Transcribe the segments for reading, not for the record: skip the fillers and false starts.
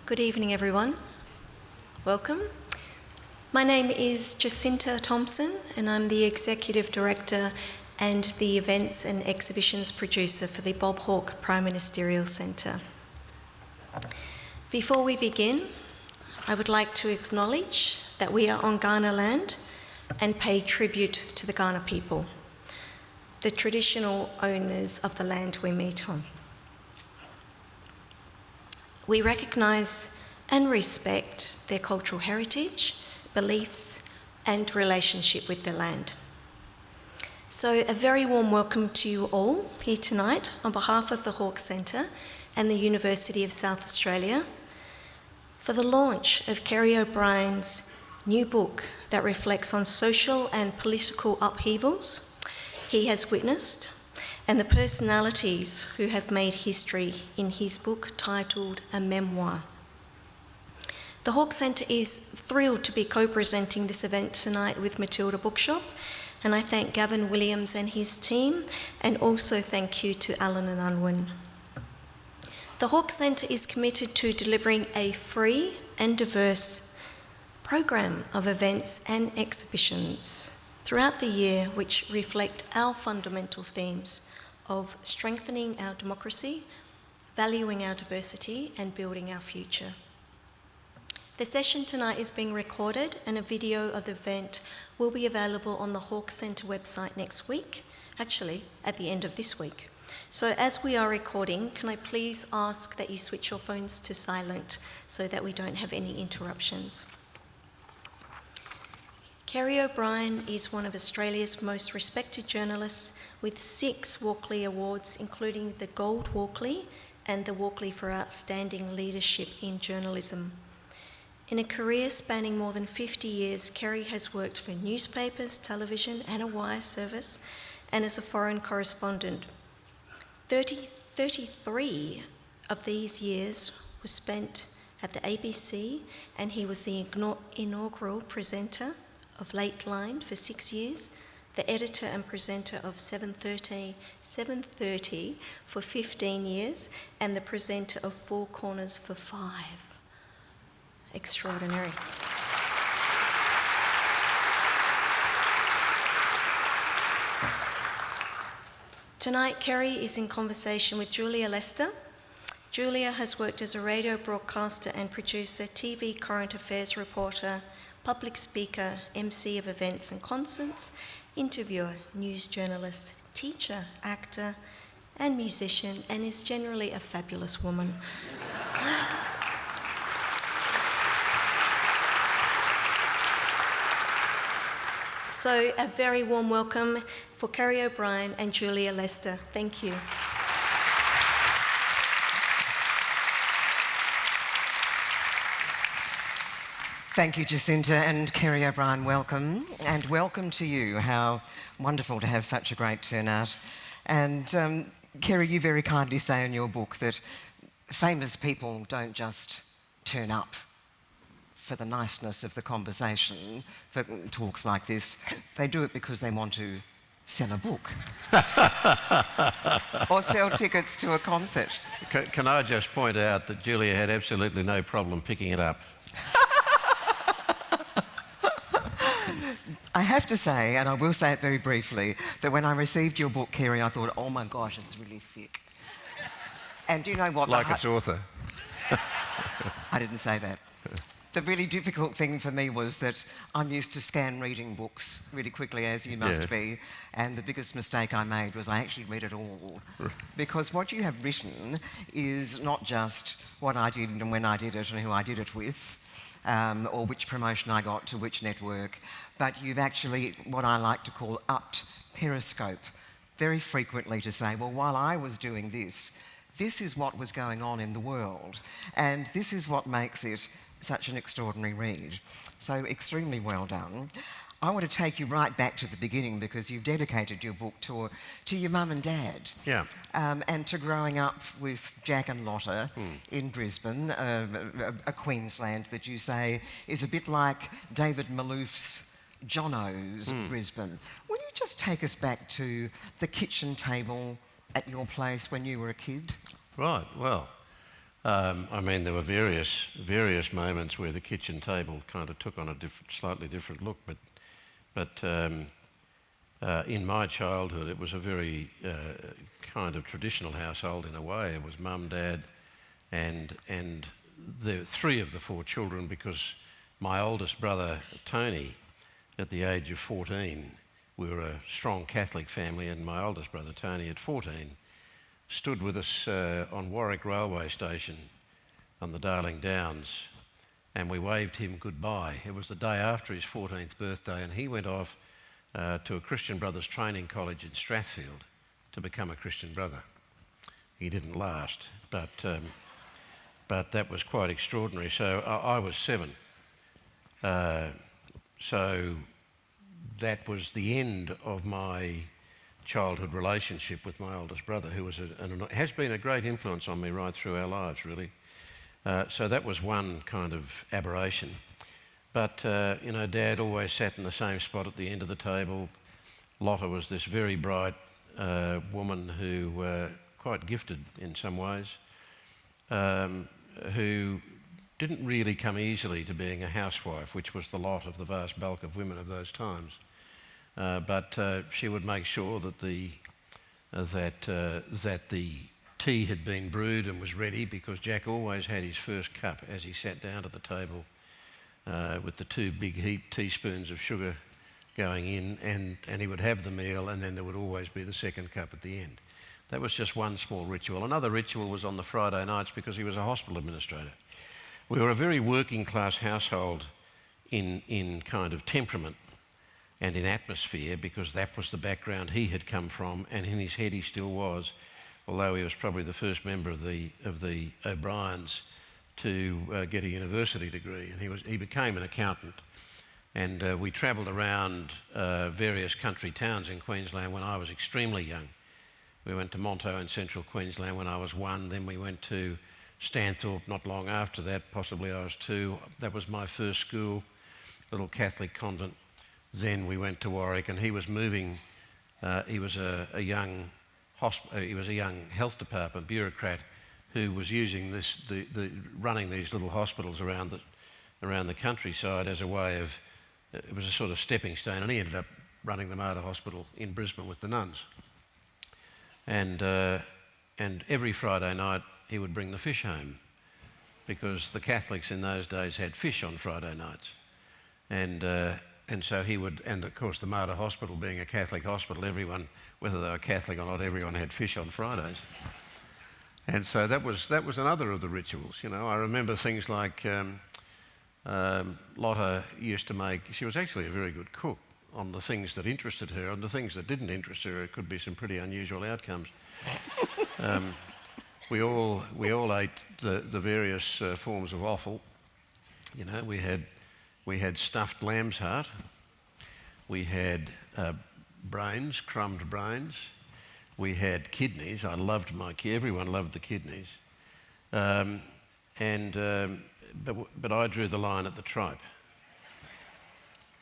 Good evening, everyone. Welcome. My name is Jacinta Thompson, and I'm the Executive Director and the Events and Exhibitions Producer for the Bob Hawke Prime Ministerial Centre. Before we begin, I would like to acknowledge that we are on Kaurna land and pay tribute to the Kaurna people, the traditional owners of the land we meet on. We recognise and respect their cultural heritage, beliefs, and relationship with the land. So a very warm welcome to you all here tonight on behalf of the Hawke Centre and the University of South Australia for the launch of Kerry O'Brien's new book that reflects on social and political upheavals he has witnessed and the personalities who have made history in his book titled A Memoir. The Hawke Centre is thrilled to be co-presenting this event tonight with Matilda Bookshop, and I thank Gavin Williams and his team, and also thank you to Alan and Unwin. The Hawke Centre is committed to delivering a free and diverse program of events and exhibitions throughout the year which reflect our fundamental themes of strengthening our democracy, valuing our diversity, and building our future. The session tonight is being recorded, and a video of the event will be available on the Hawke Centre website next week, actually at the end of this week. So as we are recording, can I please ask that you switch your phones to silent so that we don't have any interruptions. Kerry O'Brien is one of Australia's most respected journalists with 6 Walkley Awards, including the Gold Walkley and the Walkley for Outstanding Leadership in Journalism. In a career spanning more than 50 years, Kerry has worked for newspapers, television and a wire service, and as a foreign correspondent. 33 of these years were spent at the ABC, and he was the inaugural presenter of Late Line for 6 years, the editor and presenter of 7:30 for 15 years, and the presenter of Four Corners for 5. Extraordinary. Tonight, Kerry is in conversation with Julia Lester. Julia has worked as a radio broadcaster and producer, TV current affairs reporter, public speaker, MC of events and concerts, interviewer, news journalist, teacher, actor, and musician, and is generally a fabulous woman. So a very warm welcome for Kerry O'Brien and Julia Lester. Thank you. Thank you, Jacinta, and Kerry O'Brien, welcome. And welcome to you. How wonderful to have such a great turnout. And Kerry, you very kindly say in your book that famous people don't just turn up for the niceness of the conversation, for talks like this. They do it because they want to sell a book or sell tickets to a concert. Can I just point out that Julia had absolutely no problem picking it up? I have to say, and I will say it very briefly, that when I received your book, Kerry, I thought, oh my gosh, it's really thick. And do you know what? Like its author. I didn't say that. The really difficult thing for me was that I'm used to scan reading books really quickly, as you must be, and the biggest mistake I made was I actually read it all. Because what you have written is not just what I did and when I did it and who I did it with, or which promotion I got to which network, but you've actually, what I like to call, upped periscope very frequently to say, well, while I was doing this, this is what was going on in the world, and this is what makes it such an extraordinary read. So extremely well done. I want to take you right back to the beginning because you've dedicated your book to your mum and dad. Yeah. And to growing up with Jack and Lotta in Brisbane, a Queensland that you say is a bit like David Malouf's Jono's Brisbane. Will you just take us back to the kitchen table at your place when you were a kid? Right, well, I mean, there were various moments where the kitchen table kind of took on a slightly different look, but in my childhood, it was a very kind of traditional household in a way. It was mum, dad, and the three of the four children, because my oldest brother Tony, at the age of 14, we were a strong Catholic family, and my oldest brother Tony at 14 stood with us on Warwick railway station on the Darling Downs, and we waved him goodbye. It was the day after his 14th birthday, and he went off to a Christian Brothers training college in Strathfield to become a Christian brother. He didn't last, but that was quite extraordinary. So I was 7. So that was the end of my childhood relationship with my oldest brother, who was has been a great influence on me right through our lives, really. So that was one kind of aberration. But, Dad always sat in the same spot at the end of the table. Lotta was this very bright woman who, quite gifted in some ways, who didn't really come easily to being a housewife, which was the lot of the vast bulk of women of those times. But she would make sure that the tea had been brewed and was ready, because Jack always had his first cup as he sat down at the table with the 2 big heaped teaspoons of sugar going in, and he would have the meal, and then there would always be the second cup at the end. That was just one small ritual. Another ritual was on the Friday nights, because he was a hospital administrator. We were a very working class household in kind of temperament and in atmosphere, because that was the background he had come from, and in his head he still was, although he was probably the first member of the O'Briens to get a university degree, and he became an accountant. And we travelled around various country towns in Queensland when I was extremely young. We went to Monto in central Queensland when I was 1, then we went to Stanthorpe not long after that, possibly I was 2. That was my first school, little Catholic convent. Then we went to Warwick, and he was moving. He was a young health department bureaucrat who was using running these little hospitals around the countryside as a way of. It was a sort of stepping stone, and he ended up running the Mater Hospital in Brisbane with the nuns. And every Friday night he would bring the fish home, because the Catholics in those days had fish on Friday nights. And so he would, and of course the Mater Hospital being a Catholic hospital, everyone, whether they were Catholic or not, everyone had fish on Fridays. And so that was another of the rituals. I remember things like Lotta used to make. She was actually a very good cook on the things that interested her. On the things that didn't interest her, it could be some pretty unusual outcomes. We all ate the various forms of offal. We had stuffed lamb's heart. We had brains, crumbed brains. We had kidneys. Everyone loved the kidneys. But I drew the line at the tripe.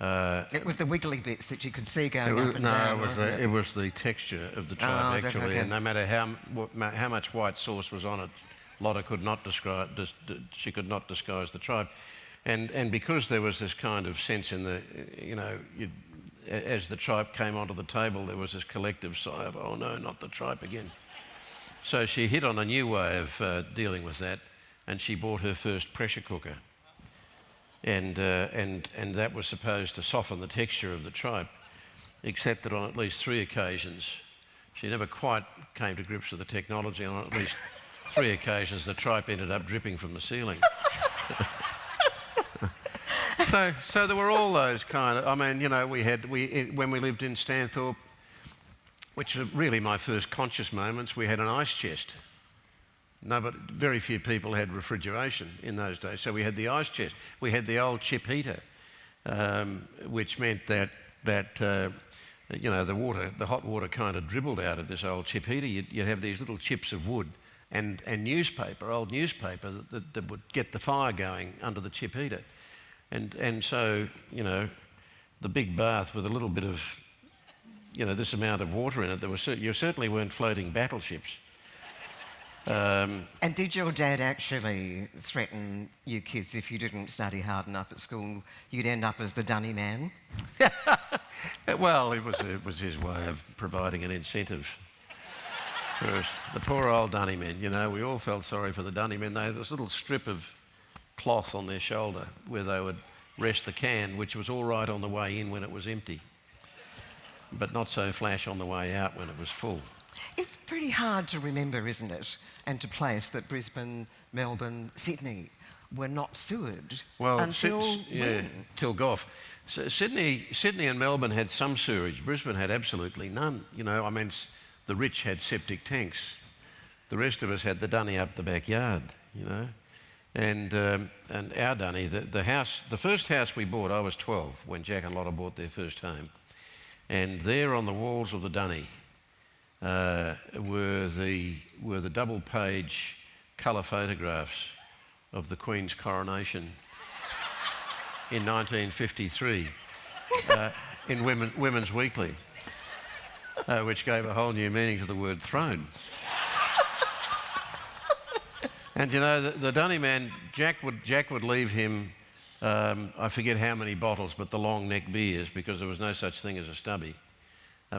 It was the wiggly bits that you could see going up and down, it was the texture of the tripe, actually. Okay. And no matter how much white sauce was on it, Lotta could not she could not disguise the tripe. And because there was this kind of sense in the, as the tripe came onto the table, there was this collective sigh of, oh no, not the tripe again. So she hit on a new way of dealing with that, and she bought her first pressure cooker. And that was supposed to soften the texture of the tripe, except that on at least 3 occasions, she never quite came to grips with the technology. On at least 3 occasions, the tripe ended up dripping from the ceiling. So there were all those kind of. I mean, when we lived in Stanthorpe, which are really my first conscious moments, we had an ice chest. No, but very few people had refrigeration in those days. So we had the ice chest. We had the old chip heater, which meant that the hot water kind of dribbled out of this old chip heater. You'd have these little chips of wood and old newspaper that would get the fire going under the chip heater. And so, the big bath with a little bit of, this amount of water in it, you certainly weren't floating battleships. And did your dad actually threaten you kids if you didn't study hard enough at school, you'd end up as the dunny man? Well, it was his way of providing an incentive for us. The poor old dunny men, you know, we all felt sorry for the dunny men. They had this little strip of cloth on their shoulder where they would rest the can, which was all right on the way in when it was empty, but not so flash on the way out when it was full. It's pretty hard to remember, isn't it, and to place that Brisbane, Melbourne, Sydney were not sewered until till Gough. So Sydney and Melbourne had some sewerage. Brisbane had absolutely none. You know, I mean, the rich had septic tanks. The rest of us had the dunny up the backyard. You know, and our dunny, the first house we bought, I was 12 when Jack and Lotta bought their first home, and there on the walls of the dunny were the double-page colour photographs of the Queen's coronation in 1953 in Women's Weekly, which gave a whole new meaning to the word throne. And you know, the dunny man, Jack would leave him, I forget how many bottles, but the long neck beers, because there was no such thing as a stubby.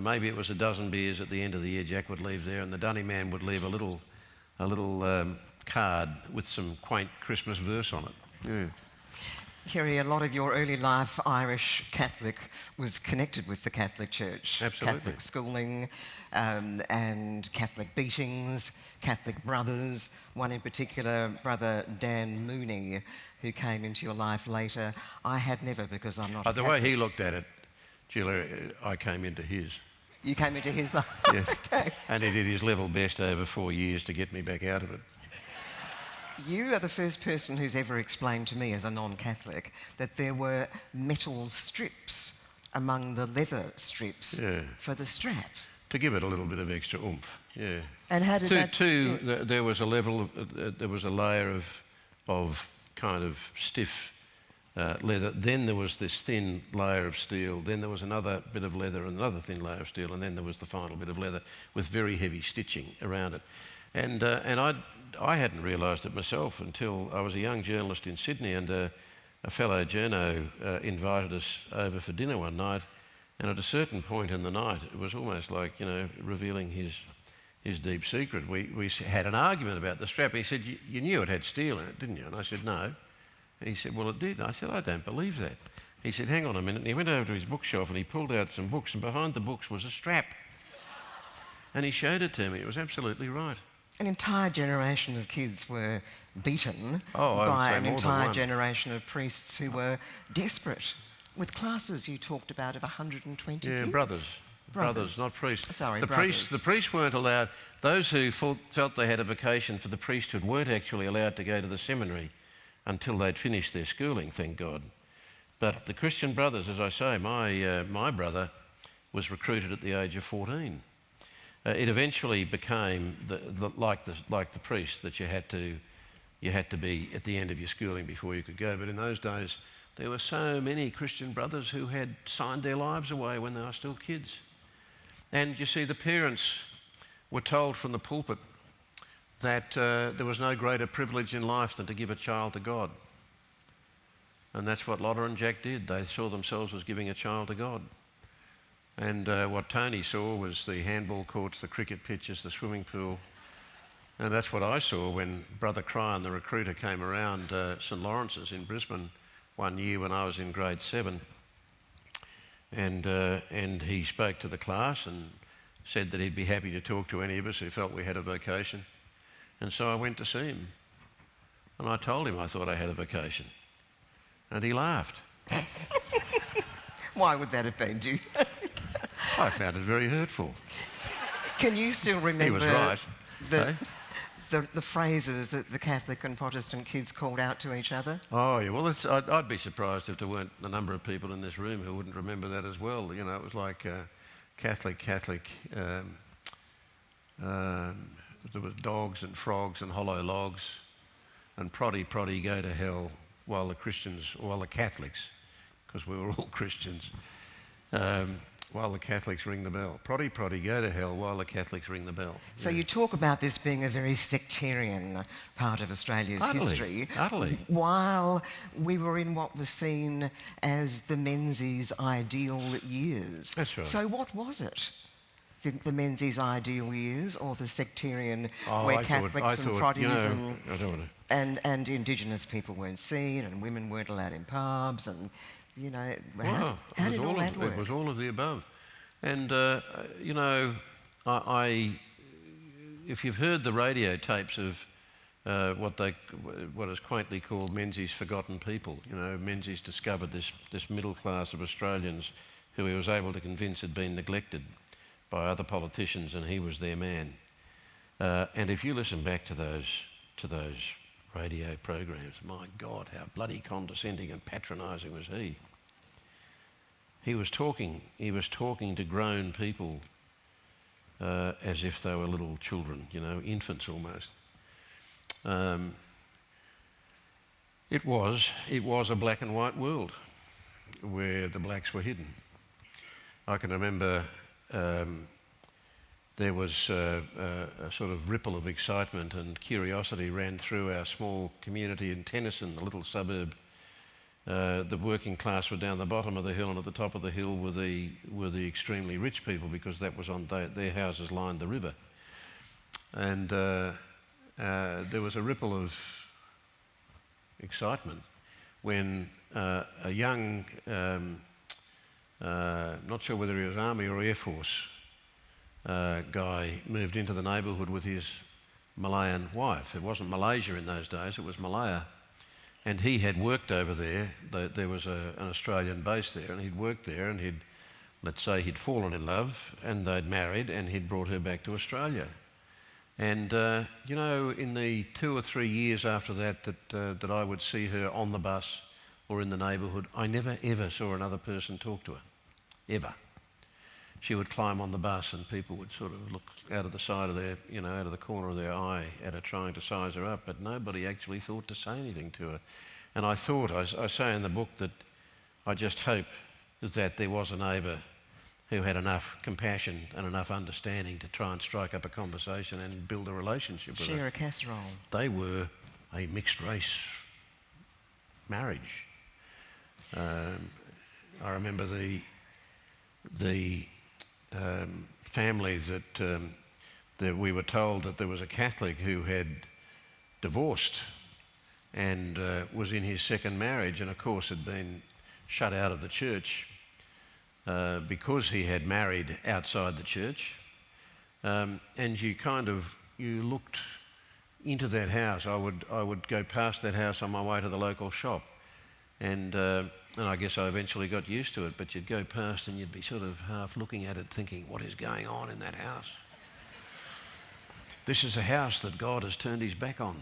Maybe it was a dozen beers at the end of the year Jack would leave there, and the dunny man would leave a little card with some quaint Christmas verse on it. Yeah. Kerry, a lot of your early life, Irish Catholic, was connected with the Catholic Church. Absolutely. Catholic schooling and Catholic beatings, Catholic brothers. One in particular, Brother Dan Mooney, who came into your life later. I had never, because I'm not a The way he looked at it, Julia, I came into his. You came into his life? Yes. Okay. And he did his level best over 4 years to get me back out of it. You are the first person who's ever explained to me as a non-Catholic that there were metal strips among the leather strips for the strap. To give it a little bit of extra oomph, yeah. And how did that... There was a level, there was a layer of kind of stiff leather. Then there was this thin layer of steel. Then there was another bit of leather and another thin layer of steel. And then there was the final bit of leather with very heavy stitching around it. And I hadn't realised it myself until I was a young journalist in Sydney, and a fellow journo invited us over for dinner one night, and at a certain point in the night, it was almost like, you know, revealing his deep secret. We had an argument about the strap. He said, you knew it had steel in it, didn't you? And I said, no. And he said, well, it did. And I said, I don't believe that. He said, hang on a minute. And he went over to his bookshelf and he pulled out some books, and behind the books was a strap. And he showed it to me. It was absolutely right. An entire generation of kids were beaten by by an entire generation of priests who were desperate, with classes you talked about of 120 kids. Yeah, brothers, not priests. Sorry, brothers. The priests weren't allowed. Those who felt they had a vocation for the priesthood weren't actually allowed to go to the seminary until they'd finished their schooling, thank God. But the Christian brothers, as I say, my brother was recruited at the age of 14. It eventually became like the priest, that you had to be at the end of your schooling before you could go. But in those days, there were so many Christian brothers who had signed their lives away when they were still kids. And you see, the parents were told from the pulpit that there was no greater privilege in life than to give a child to God. And that's what Lotta and Jack did. They saw themselves as giving a child to God. And what Tony saw was the handball courts, the cricket pitches, the swimming pool. And that's what I saw when Brother Cryan, the recruiter, came around St Laurence's in Brisbane one year when I was in grade 7. And he spoke to the class and said that he'd be happy to talk to any of us who felt we had a vocation. And so I went to see him. And I told him I thought I had a vocation. And he laughed. Why would that have been, do you think? I found it very hurtful. Can you still remember he was right. the phrases that the Catholic and Protestant kids called out to each other? Oh, yeah. Well, I'd be surprised if there weren't a number of people in this room who wouldn't remember that as well. You know, it was like Catholic. There was dogs and frogs and hollow logs, and proddy go to hell, while the Catholics, because we were all Christians, while the Catholics ring the bell. Proddy, proddy, go to hell while the Catholics ring the bell. So you talk about this being a very sectarian part of Australia's history. Utterly. While we were in what was seen as the Menzies' ideal years. That's right. So what was it? The Menzies' ideal years, or the sectarian Oh, where I Catholics and thought, Proddies I don't want to... and Indigenous people weren't seen and women weren't allowed in pubs and, you know, how did all that work? It was all of the above. And, if you've heard the radio tapes of what is quaintly called Menzies' forgotten people, Menzies discovered this middle class of Australians who he was able to convince had been neglected by other politicians, and he was their man. And if you listen back to those radio programs, my God, how bloody condescending and patronising was he. He was talking to grown people as if they were little children, infants almost. It was a black and white world where the blacks were hidden. I can remember there was a sort of ripple of excitement and curiosity ran through our small community in Tennyson, the little suburb. The working class were down the bottom of the hill, and at the top of the hill were the extremely rich people, because that was on their houses lined the river. And there was a ripple of excitement when a young, not sure whether he was Army or Air Force guy, moved into the neighbourhood with his Malayan wife. It wasn't Malaysia in those days, it was Malaya. And he had worked over there. There was an Australian base there, and he'd worked there, and he'd fallen in love, and they'd married, and he'd brought her back to Australia. And, in the 2 or 3 years after that I would see her on the bus or in the neighbourhood, I never ever saw another person talk to her, ever. She would climb on the bus and people would sort of look out of the side of their, out of the corner of their eye at her, trying to size her up, but nobody actually thought to say anything to her. And I thought, I say in the book, that I just hope that there was a neighbour who had enough compassion and enough understanding to try and strike up a conversation and build a relationship with her. Share a casserole. They were a mixed race marriage. I remember the family that we were told that there was a Catholic who had divorced and was in his second marriage, and of course had been shut out of the church because he had married outside the church. And you looked into that house. I would go past that house on my way to the local shop, and I guess I eventually got used to it, but you'd go past and you'd be sort of half looking at it thinking, what is going on in that house? This is a house that God has turned his back on.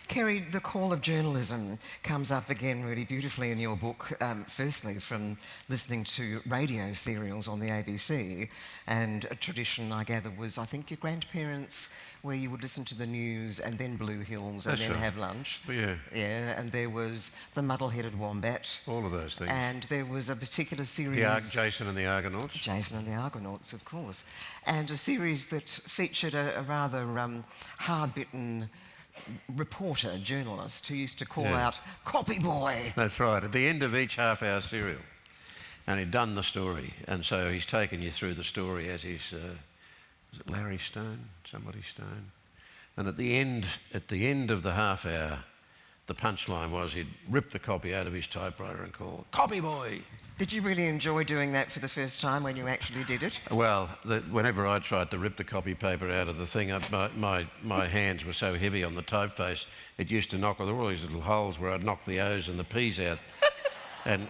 Kerry, the call of journalism comes up again really beautifully in your book, firstly from listening to radio serials on the ABC, and a tradition, I gather, was, I think, your grandparents, where you would listen to the news and then Blue Hills and That's then right. have lunch. Yeah. Yeah, and there was the Muddle-Headed Wombat. All of those things. And there was a particular series... Jason and the Argonauts. Jason and the Argonauts, of course. And a series that featured a rather hard-bitten reporter, journalist, who used to call out, "Copy boy!" That's right, at the end of each half-hour serial. And he'd done the story, and so he's taken you through the story as he's... is it Larry Stone? Somebody Stone? And at the end of the half-hour, the punchline was he'd rip the copy out of his typewriter and call, "Copy boy!" Did you really enjoy doing that for the first time when you actually did it? Well, whenever I tried to rip the copy paper out of the thing, my hands were so heavy on the typeface, it used to knock, there were all these little holes where I'd knock the O's and the P's out. And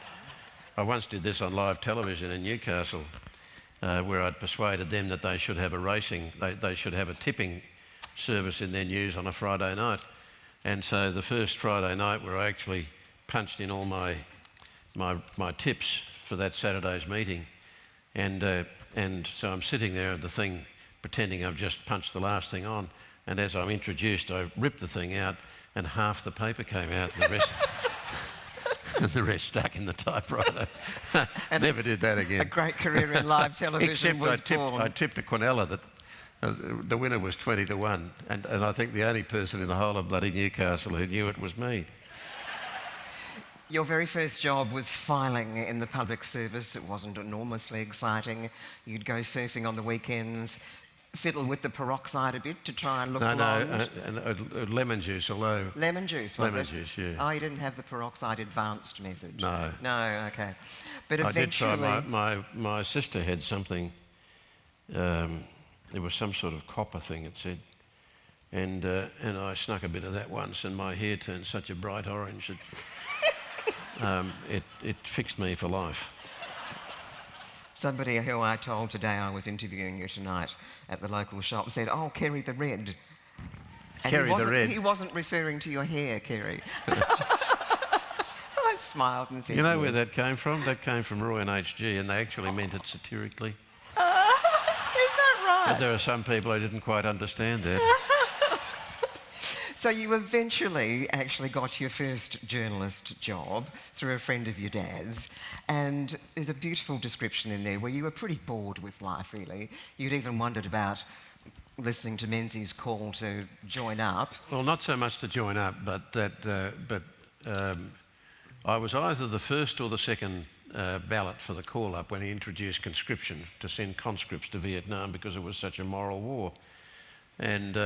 I once did this on live television in Newcastle, where I'd persuaded them that they should have they should have a tipping service in their news on a Friday night. And so the first Friday night where I actually punched in all my tips for that Saturday's meeting, and so I'm sitting there at the thing pretending I've just punched the last thing on, and as I'm introduced I ripped the thing out and half the paper came out and the rest and the rest stuck in the typewriter. Never did that again. A great career in live television was born. I tipped a Quinella that the winner was 20-1, and I think the only person in the whole of bloody Newcastle who knew it was me. Your very first job was filing in the public service. It wasn't enormously exciting. You'd go surfing on the weekends, fiddle with the peroxide a bit to try and look blonde. Lemon juice, although... Lemon juice, was it? Lemon juice, yeah. Oh, you didn't have the peroxide advanced method? No. No, OK. But eventually... I did try. My sister had something, there was some sort of copper thing, it said, and I snuck a bit of that once, and my hair turned such a bright orange that it fixed me for life. Somebody who I told today I was interviewing you tonight at the local shop said, "Oh, Kerry the Red." And Kerry the Red. He wasn't referring to your hair, Kerry. I smiled and said, "You know where that came from? That came from Roy and HG, and they actually meant it satirically." Is that right? But there are some people who didn't quite understand that. So you eventually actually got your first journalist job through a friend of your dad's, and there's a beautiful description in there where you were pretty bored with life, really. You'd even wondered about listening to Menzies' call to join up. Well, not so much to join up, but I was either the first or the second ballot for the call-up when he introduced conscription, to send conscripts to Vietnam because it was such a moral war. And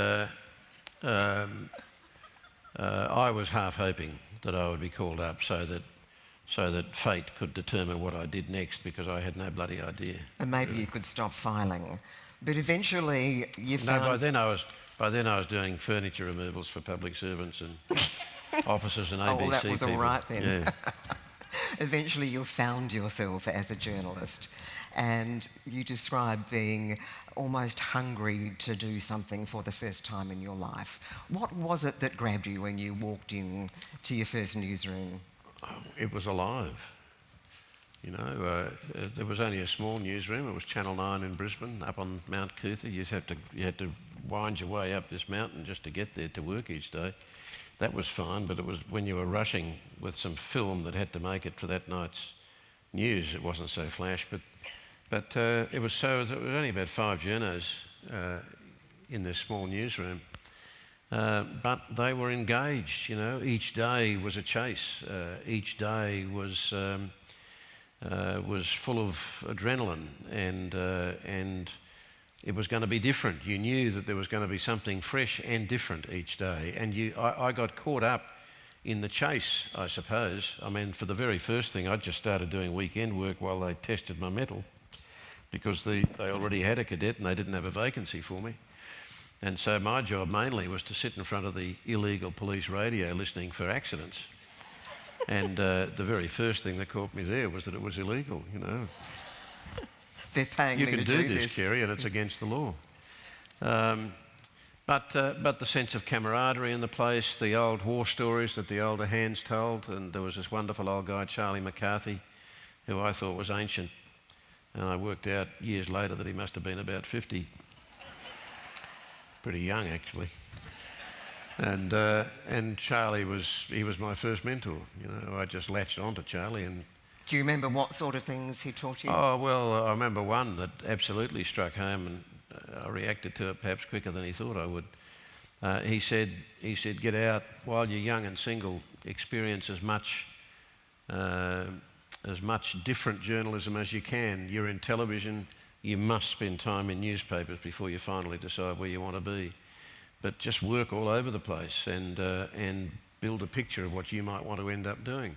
I was half hoping that I would be called up so that fate could determine what I did next, because I had no bloody idea. And maybe you could stop filing. But eventually you found... No, by then I was doing furniture removals for public servants and officers and ABC people. Oh, well, that was all right then. Yeah. Eventually you found yourself as a journalist, and you describe being almost hungry to do something for the first time in your life. What was it that grabbed you when you walked in to your first newsroom? It was alive. You know, there was only a small newsroom. It was Channel 9 in Brisbane, up on Mount Cootha. You had to wind your way up this mountain just to get there to work each day. That was fine, but it was when you were rushing with some film that had to make it for that night's news, it wasn't so flash. But it was only about 5 journos in this small newsroom. But they were engaged, you know. Each day was a chase. Each day was full of adrenaline, and it was going to be different. You knew that there was going to be something fresh and different each day. And I got caught up in the chase, I suppose. I mean, for the very first thing, I just started doing weekend work while they tested my mettle, because they already had a cadet and they didn't have a vacancy for me. And so my job mainly was to sit in front of the illegal police radio listening for accidents. And the very first thing that caught me there was that it was illegal, you know. They're paying you me can to do this, Kerry, and it's against the law. But the sense of camaraderie in the place, the old war stories that the older hands told, and there was this wonderful old guy, Charlie McCarthy, who I thought was ancient, and I worked out years later that he must have been about 50. Pretty young, actually. And Charlie was my first mentor. You know, I just latched onto Charlie. And do you remember what sort of things he taught you? Oh, well, I remember one that absolutely struck home, and I reacted to it perhaps quicker than he thought I would. He said, get out while you're young and single, experience as much different journalism as you can. You're in television, you must spend time in newspapers before you finally decide where you want to be. But just work all over the place and build a picture of what you might want to end up doing.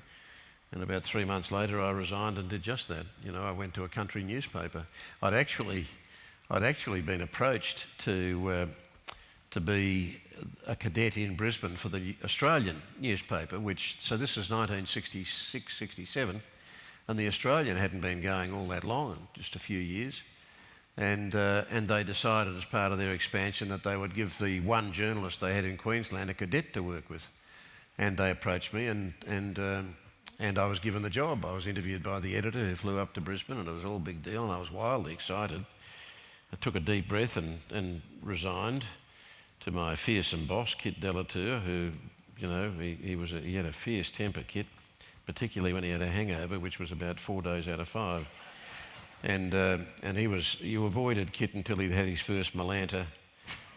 And about 3 months later, I resigned and did just that. You know, I went to a country newspaper. I'd actually been approached to be a cadet in Brisbane for the Australian newspaper, so this is 1966, 67, and the Australian hadn't been going all that long, just a few years. And they decided as part of their expansion that they would give the one journalist they had in Queensland a cadet to work with. And they approached me, and I was given the job. I was interviewed by the editor, who flew up to Brisbane, and it was all a big deal, and I was wildly excited. I took a deep breath and resigned to my fearsome boss, Kit Delatour, who, you know, he had a fierce temper, Kit. particularly when he had a hangover, which was about 4 days out of 5. And you avoided Kit until he'd had his first Malanta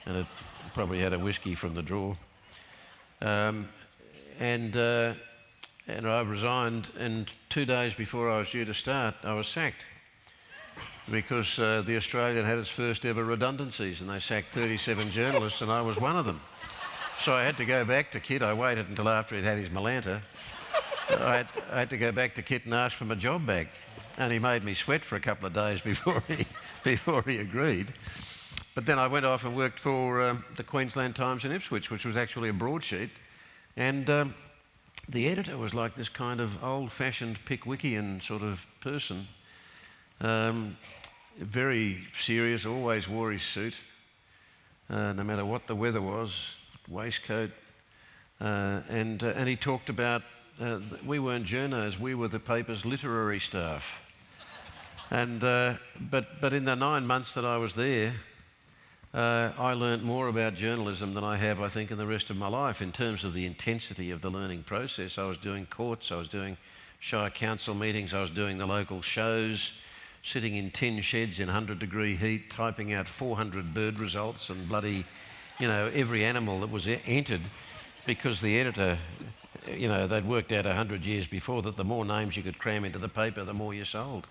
and had probably had a whiskey from the drawer. And I resigned, and 2 days before I was due to start, I was sacked because the Australian had its first ever redundancies, and they sacked 37 journalists, and I was one of them. So I had to go back to Kit. I waited until after he'd had his Malanta. I had to go back to Kit and ask for my job back, and he made me sweat for a couple of days before he agreed. But then I went off and worked for the Queensland Times in Ipswich, which was actually a broadsheet, and the editor was like this kind of old-fashioned Pickwickian sort of person, very serious, always wore his suit, no matter what the weather was, waistcoat, and he talked about we weren't journos, we were the paper's literary staff. And but in the 9 months that I was there, I learnt more about journalism than I have, I think, in the rest of my life in terms of the intensity of the learning process. I was doing courts, I was doing Shire Council meetings, I was doing the local shows, sitting in tin sheds in 100-degree heat, typing out 400 bird results and bloody, every animal that was entered, because the editor, they'd worked out 100 years before that the more names you could cram into the paper, the more you sold.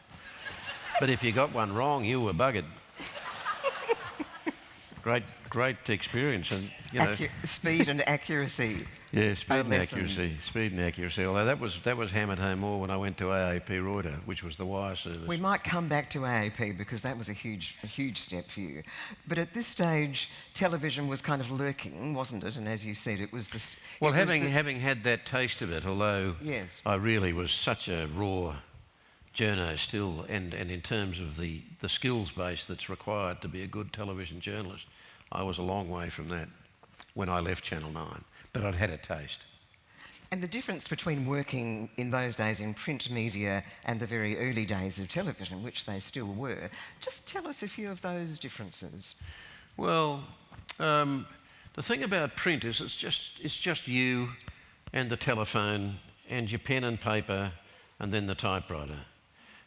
But if you got one wrong, you were buggered. Great experience, and speed and accuracy. Yeah, speed and accuracy. Although that was hammered home more when I went to AAP Reuters, which was the wire service. We might come back to AAP because that was a huge step for you. But at this stage, television was kind of lurking, wasn't it? And as you said, it was this. Well, having had that taste of it, although yes, I really was such a raw journo still, and in terms of the skills base that's required to be a good television journalist, I was a long way from that when I left Channel 9, but I'd had a taste. And the difference between working in those days in print media and the very early days of television, which they still were, just tell us a few of those differences. Well, the thing about print is it's just you and the telephone and your pen and paper and then the typewriter.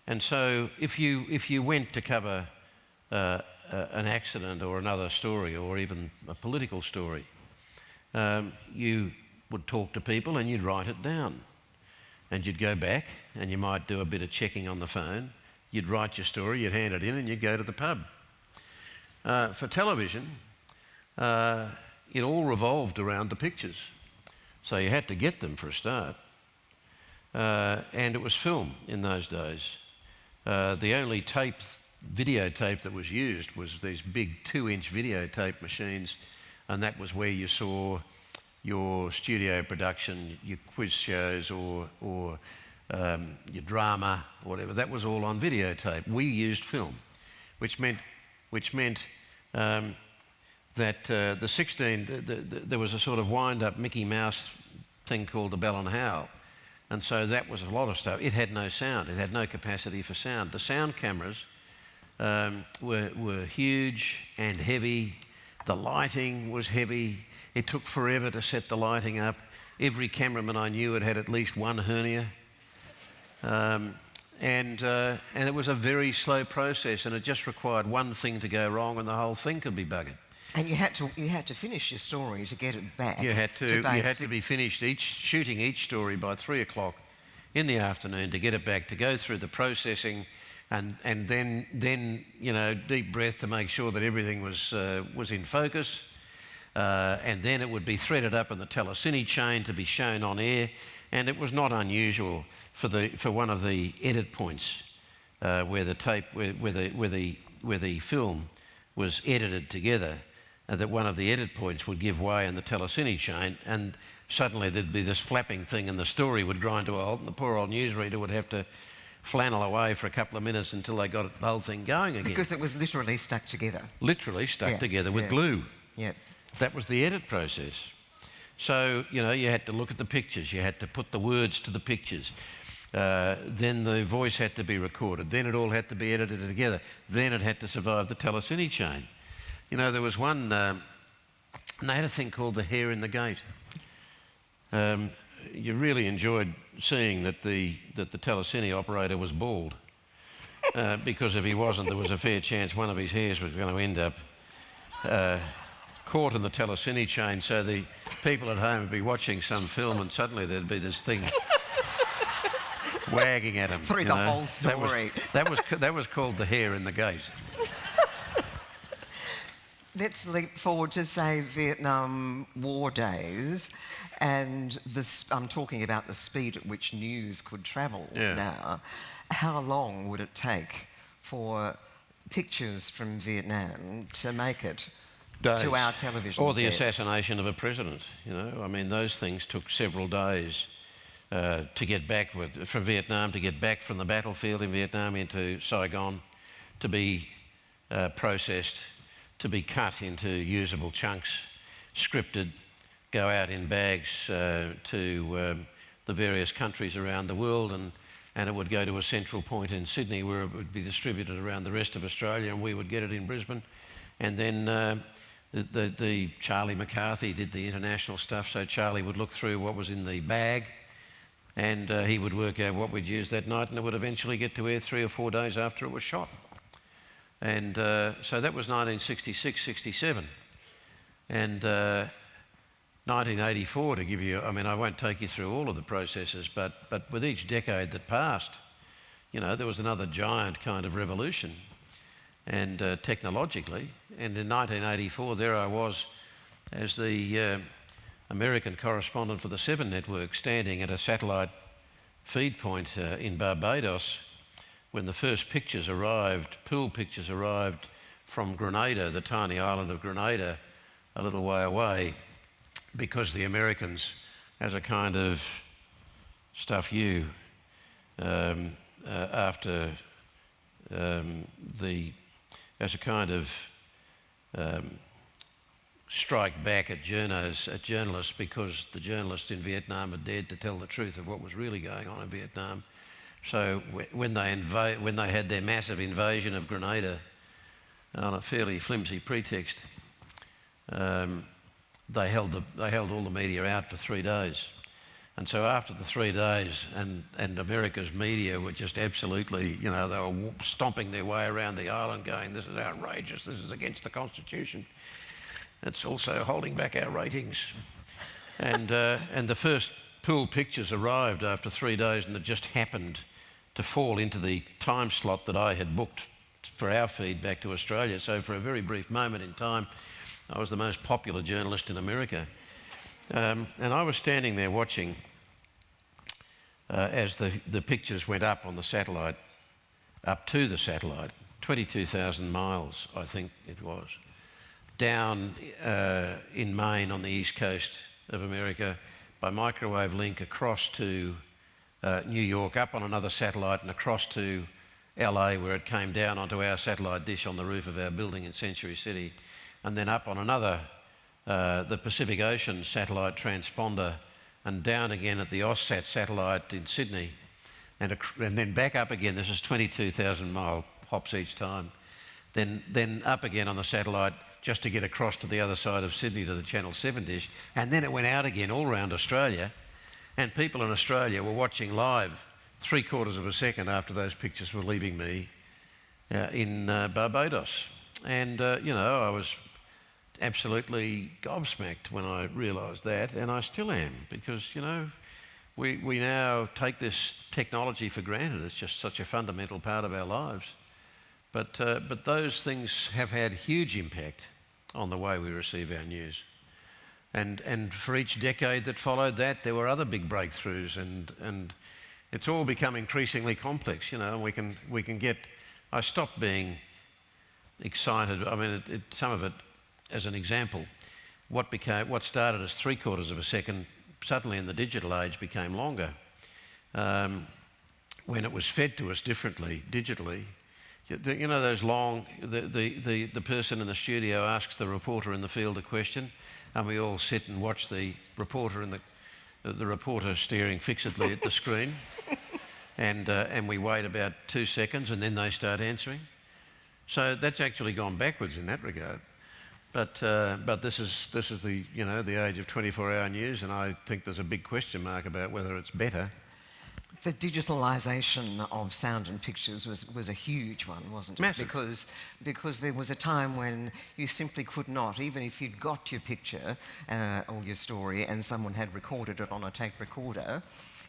And so if you went to cover an accident or another story or even a political story, you would talk to people and you'd write it down. And you'd go back and you might do a bit of checking on the phone. You'd write your story, you'd hand it in, and you'd go to the pub. For television, it all revolved around the pictures. So you had to get them for a start. And it was film in those days. The only videotape that was used was these big 2-inch videotape machines, and that was where you saw your studio production, your quiz shows or your drama, or whatever. That was all on videotape. We used film, which meant that there was a sort of wind-up Mickey Mouse thing called the Bell and Howell. And so that was a lot of stuff. It had no sound. It had no capacity for sound. The sound cameras were huge and heavy. The lighting was heavy. It took forever to set the lighting up. Every cameraman I knew had at least one hernia. And it was a very slow process, and it just required one thing to go wrong and the whole thing could be buggered. And you had to finish your story to get it back. You had to be finished shooting each story by 3 o'clock in the afternoon to get it back, to go through the processing, and then deep breath to make sure that everything was in focus, and then it would be threaded up in the telecine chain to be shown on air. And it was not unusual for one of the edit points where the film was edited together, that one of the edit points would give way in the telecine chain, and suddenly there'd be this flapping thing and the story would grind to a halt, and the poor old newsreader would have to flannel away for a couple of minutes until they got the whole thing going again. Because it was literally stuck together. Literally stuck together with glue. Yeah. That was the edit process. So, you had to look at the pictures, you had to put the words to the pictures, then the voice had to be recorded, then it all had to be edited together, then it had to survive the telecine chain. There was one, and they had a thing called the hair in the gate. You really enjoyed seeing that the telecine operator was bald, because if he wasn't, there was a fair chance one of his hairs was going to end up caught in the telecine chain. So the people at home would be watching some film, and suddenly there'd be this thing wagging at him through the whole story. That was called the hair in the gate. Let's leap forward to, say, Vietnam War days, and I'm talking about the speed at which news could travel now. How long would it take for pictures from Vietnam to make it to our television or the sets? assassination of a president? You know, I mean, those things took several days to get back from Vietnam, to get back from the battlefield in Vietnam into Saigon, to be processed, to be cut into usable chunks, scripted, go out in bags to the various countries around the world, and it would go to a central point in Sydney where it would be distributed around the rest of Australia, and we would get it in Brisbane. And then the Charlie McCarthy did the international stuff, so Charlie would look through what was in the bag, and he would work out what we'd use that night, and it would eventually get to air 3 or 4 days after it was shot. And so that was 1966, 67. And 1984, to give you, I mean, I won't take you through all of the processes, but with each decade that passed, you know, there was another giant kind of revolution, and technologically. And in 1984, there I was as the American correspondent for the Seven Network, standing at a satellite feed point in Barbados, when the first pictures arrived, pool pictures arrived from Grenada, the tiny island of Grenada, a little way away, because the Americans, as a kind of stuff you, after as a kind of strike back at journalists, because the journalists in Vietnam had dared to tell the truth of what was really going on in Vietnam. So when they had their massive invasion of Grenada on a fairly flimsy pretext, they held all the media out for 3 days. And so after the 3 days, and America's media were just absolutely, you know, they were stomping their way around the island going, this is outrageous, this is against the Constitution. It's also holding back our ratings. And the first pool pictures arrived after 3 days, and it just happened to fall into the time slot that I had booked for our feed back to Australia. So for a very brief moment in time, I was the most popular journalist in America. And I was standing there watching as the pictures went up on the satellite, up to the satellite, 22,000 miles, I think it was, down in Maine on the east coast of America, by microwave link across to New York, up on another satellite, and across to LA, where it came down onto our satellite dish on the roof of our building in Century City, and then up on another, the Pacific Ocean satellite transponder, and down again at the AusSat satellite in Sydney, and then back up again. This is 22,000 mile hops each time. Then up again on the satellite just to get across to the other side of Sydney to the Channel 7 dish, and then it went out again all around Australia, and people in Australia were watching live 3/4 of a second after those pictures were leaving me in Barbados. And, you know, I was absolutely gobsmacked when I realised that, and I still am, because, you know, we now take this technology for granted. It's just such a fundamental part of our lives. But those things have had huge impact on the way we receive our news. And for each decade that followed that, there were other big breakthroughs, and it's all become increasingly complex, you know, and we can get... I stopped being excited. I mean, some of it, as an example, what started as 3/4 of a second, suddenly in the digital age became longer. When it was fed to us differently, digitally, you know, those long, the person in the studio asks the reporter in the field a question, and we all sit and watch the reporter and the reporter staring fixedly at the screen, and we wait about 2 seconds, and then they start answering. So that's actually gone backwards in that regard. But this is the, you know, the age of 24-hour news, and I think there's a big question mark about whether it's better. the digitalisation of sound and pictures was a huge one, wasn't it? Massive. Because there was a time when you simply could not, even if you'd got your picture or your story and someone had recorded it on a tape recorder,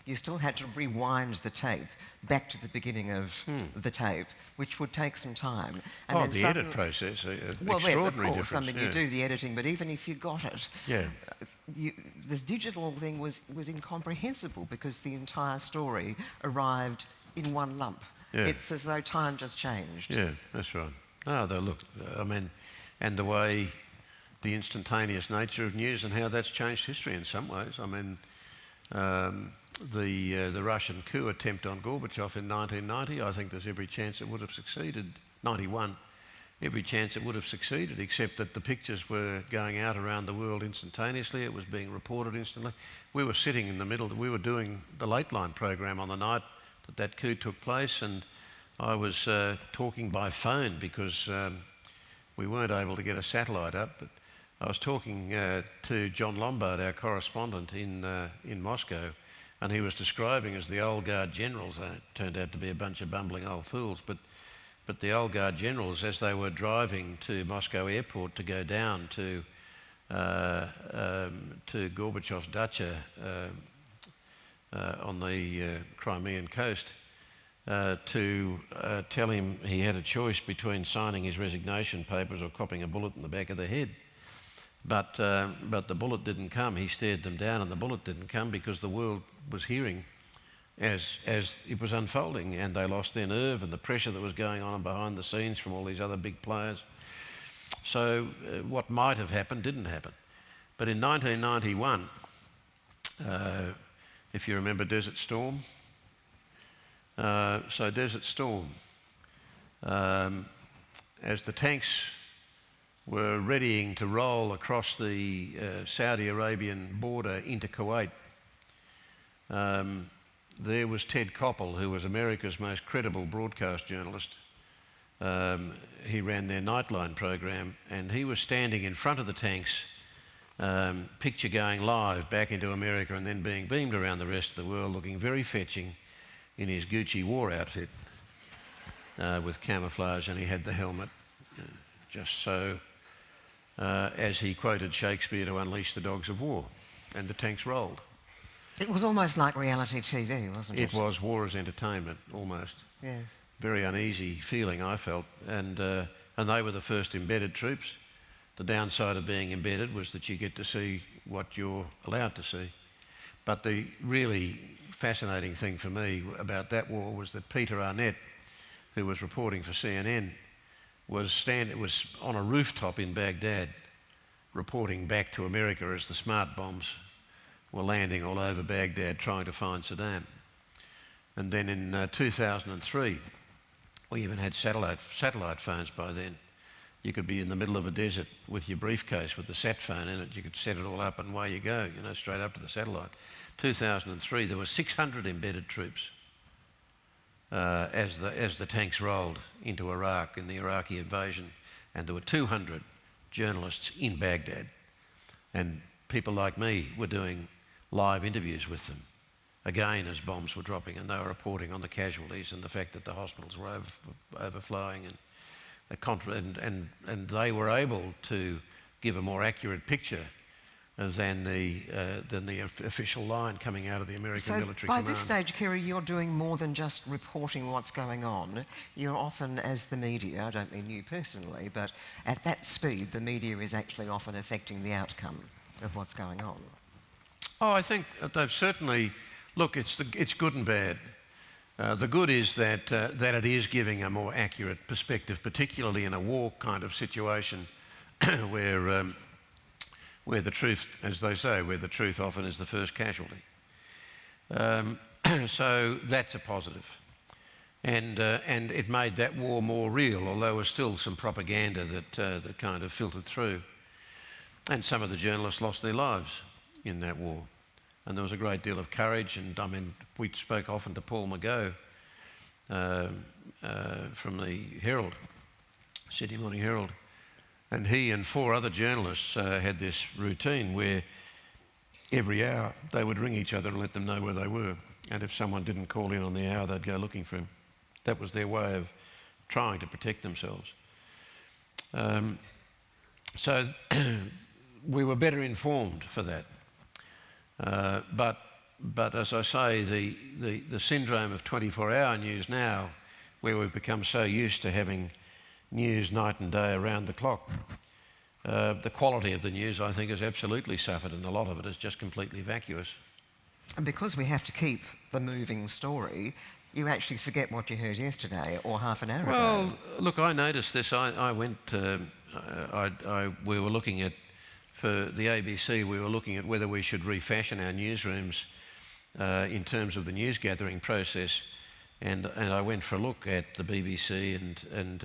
you still had to rewind the tape back to the beginning of the tape, which would take some time. And the edit process, extraordinary of course, difference. I mean, you do the editing, but even if you got it, Yeah. this digital thing was incomprehensible because the entire story arrived in one lump. Yeah. It's as though time just changed. Yeah, that's right. No, though, look, I mean, and the way, the instantaneous nature of news and how that's changed history in some ways. I mean, the Russian coup attempt on Gorbachev in 1990, I think there's every chance it would have succeeded. 91, every chance it would have succeeded, except that the pictures were going out around the world instantaneously. It was being reported instantly. We were sitting in the middle. We were doing the Late Line program on the night that coup took place, and I was talking by phone because we weren't able to get a satellite up. But I was talking to John Lombard, our correspondent in Moscow, and he was describing as the old guard generals. It turned out to be a bunch of bumbling old fools, but the old guard generals, as they were driving to Moscow airport to go down to Gorbachev's dacha on the Crimean coast, to tell him he had a choice between signing his resignation papers or copping a bullet in the back of the head. But the bullet didn't come. He stared them down, and the bullet didn't come because the world was hearing as it was unfolding, and they lost their nerve, and the pressure that was going on behind the scenes from all these other big players. So what might have happened didn't happen. But in 1991, if you remember Desert Storm, so Desert Storm, as the tanks were readying to roll across the Saudi Arabian border into Kuwait, there was Ted Koppel, who was America's most credible broadcast journalist. He ran their Nightline program, and he was standing in front of the tanks, picture going live back into America and then being beamed around the rest of the world, looking very fetching in his Gucci war outfit with camouflage, and he had the helmet, just so as he quoted Shakespeare to unleash the dogs of war, and the tanks rolled. It was almost like reality TV, wasn't it? It was war as entertainment, almost. Yes. Very uneasy feeling, I felt, and they were the first embedded troops. The downside of being embedded was that you get to see what you're allowed to see. But the really fascinating thing for me about that war was that Peter Arnett, who was reporting for CNN, was on a rooftop in Baghdad reporting back to America as the smart bombs were landing all over Baghdad trying to find Saddam. And then in 2003, we even had satellite phones by then. You could be in the middle of a desert with your briefcase with the sat phone in it. You could set it all up and away you go, straight up to the satellite. 2003, there were 600 embedded troops as the tanks rolled into Iraq in the Iraqi invasion, and there were 200 journalists in Baghdad, and people like me were doing live interviews with them, again as bombs were dropping, and they were reporting on the casualties and the fact that the hospitals were overflowing, and they were able to give a more accurate picture than the official line coming out of the American military command. By this stage, Kerry, you're doing more than just reporting what's going on. You're often, as the media, I don't mean you personally, but at that speed, the media is actually often affecting the outcome of what's going on. Oh, I think they've certainly... Look, it's good and bad. The good is that it is giving a more accurate perspective, particularly in a war kind of situation where the truth, as they say, where the truth often is the first casualty. So that's a positive. And it made that war more real, although there was still some propaganda that kind of filtered through. And some of the journalists lost their lives in that war. And there was a great deal of courage, and I mean, we spoke often to Paul McGough from the Herald, Sydney Morning Herald, and he and 4 other journalists had this routine where every hour they would ring each other and let them know where they were And if someone didn't call in on the hour, they'd go looking for him. That was their way of trying to protect themselves. So we were better informed for that. But as I say, the syndrome of 24-hour news now, where we've become so used to having news night and day around the clock, the quality of the news, I think, has absolutely suffered, and a lot of it is just completely vacuous. And because we have to keep the moving story, you actually forget what you heard yesterday or half an hour ago. Well, look, I noticed this. I went... we were looking at, for the ABC, we were looking at whether we should refashion our newsrooms in terms of the news gathering process, and I went for a look at the BBC and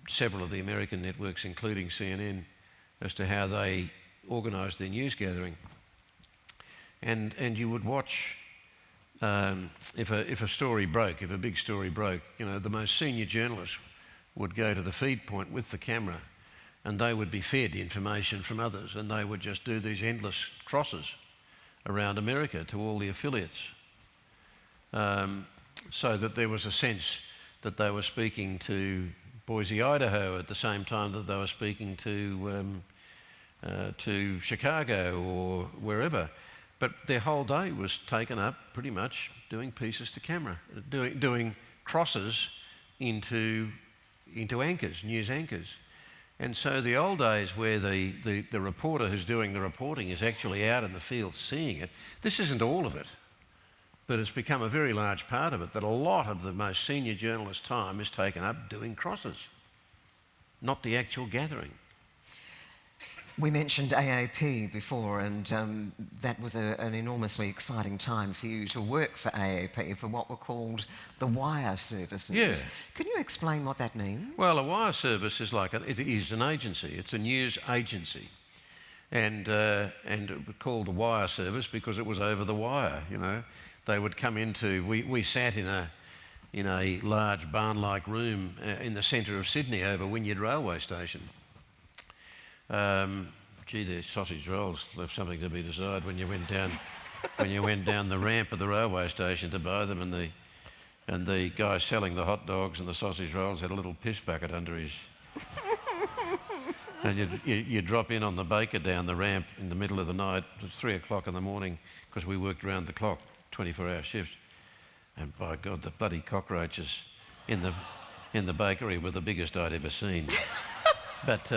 several of the American networks, including CNN, as to how they organised their news gathering. And you would watch, if a story broke, if a big story broke, you know, the most senior journalists would go to the feed point with the camera, and they would be fed information from others, and they would just do these endless crosses around America to all the affiliates, so that there was a sense that they were speaking to Boise, Idaho, at the same time that they were speaking to Chicago or wherever. But their whole day was taken up pretty much doing pieces to camera, doing crosses into anchors, news anchors. And so the old days where the reporter who's doing the reporting is actually out in the field seeing it, this isn't all of it, but it's become a very large part of it, that a lot of the most senior journalists' time is taken up doing crosses, not the actual gathering. We mentioned AAP before, and that was an enormously exciting time for you to work for AAP, for what were called the wire services. Yeah. Can you explain what that means? Well, a wire service is it is an agency. It's a news agency, and it was called the wire service because it was over the wire. You know, they would come into. We sat in a large barn-like room in the centre of Sydney over Wynyard railway station. The sausage rolls left something to be desired when you went down the ramp of the railway station to buy them, and the guy selling the hot dogs and the sausage rolls had a little piss bucket under his. And you drop in on the baker down the ramp in the middle of the night at 3 o'clock in the morning, because we worked round the clock, 24-hour shifts, and by God, the bloody cockroaches in the bakery were the biggest I'd ever seen. But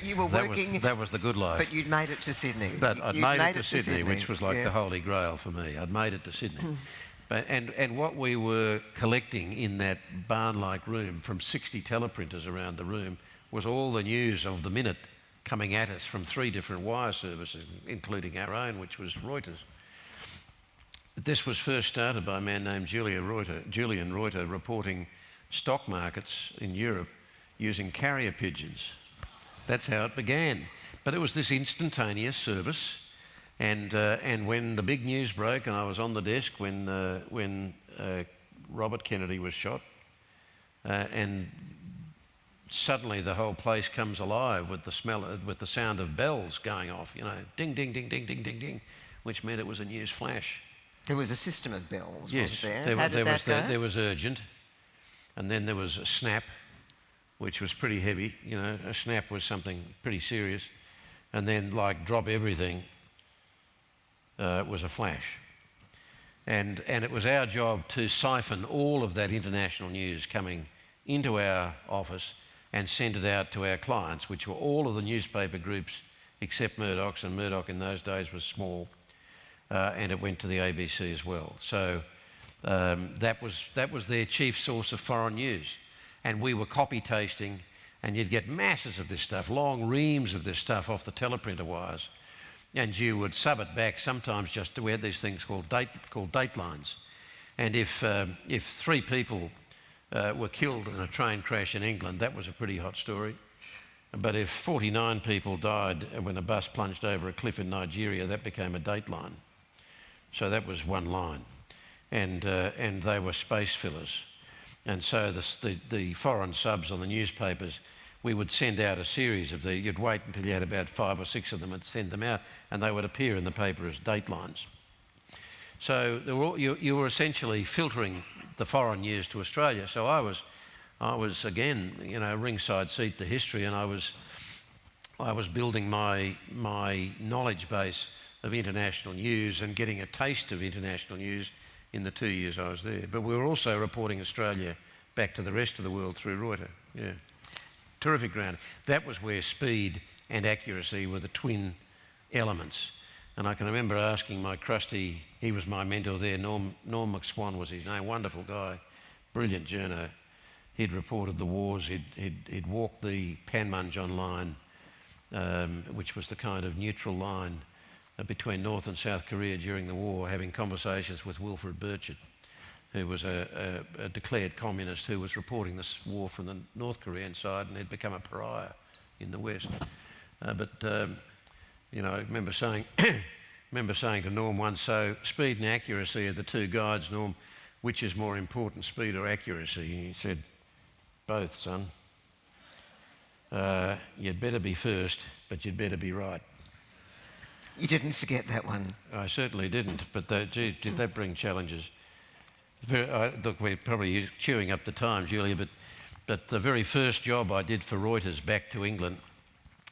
you were working... That was the good life. But you'd made it to Sydney. But I'd made it to Sydney, which was like the holy grail for me. I'd made it to Sydney. And what we were collecting in that barn-like room from 60 teleprinters around the room was all the news of the minute coming at us from 3 different wire services, including our own, which was Reuters. This was first started by a man named Julian Reuter, reporting stock markets in Europe using carrier pigeons. That's how it began. But it was this instantaneous service, and when the big news broke, and I was on the desk when Robert Kennedy was shot, and suddenly the whole place comes alive with the sound of bells going off, you know, ding, ding, ding, ding, ding, ding, ding, which meant it was a news flash. There was a system of bells, yes, wasn't there? How did that go? There was urgent, and then there was a snap, which was pretty heavy. You know, a snap was something pretty serious, and then like drop everything was a flash. And it was our job to siphon all of that international news coming into our office and send it out to our clients, which were all of the newspaper groups except Murdoch's, and Murdoch in those days was small, and it went to the ABC as well. So that was their chief source of foreign news. And we were copy tasting, and you'd get masses of this stuff, long reams of this stuff off the teleprinter wires, and you would sub it back. Sometimes we had these things called date lines, and if 3 people were killed in a train crash in England, that was a pretty hot story. But if 49 people died when a bus plunged over a cliff in Nigeria, that became a date line. So that was one line, and they were space fillers. And so the foreign subs on the newspapers we would send out a series of these. You'd wait until you had about 5 or 6 of them and send them out, and they would appear in the paper as datelines. So you were essentially filtering the foreign news to Australia. So I was again, ringside seat to history, and I was building my knowledge base of international news and getting a taste of international news in the 2 years I was there. But we were also reporting Australia back to the rest of the world through Reuters. Yeah, terrific ground. That was where speed and accuracy were the twin elements. And I can remember asking my crusty, he was my mentor there, Norm McSwan was his name, wonderful guy, brilliant journo. He'd reported the wars, he'd walked the Panmunjom line, which was the kind of neutral line between North and South Korea during the war, having conversations with Wilfred Burchett, who was a declared communist who was reporting this war from the North Korean side and had become a pariah in the West. I remember saying to Norm once, so speed and accuracy are the two guides, Norm, which is more important, speed or accuracy? And he said, both, son. You'd better be first, but you'd better be right. You didn't forget that one. I certainly didn't, but gee, did that bring challenges? Look, we're probably chewing up the time, Julia, but the very first job I did for Reuters back to England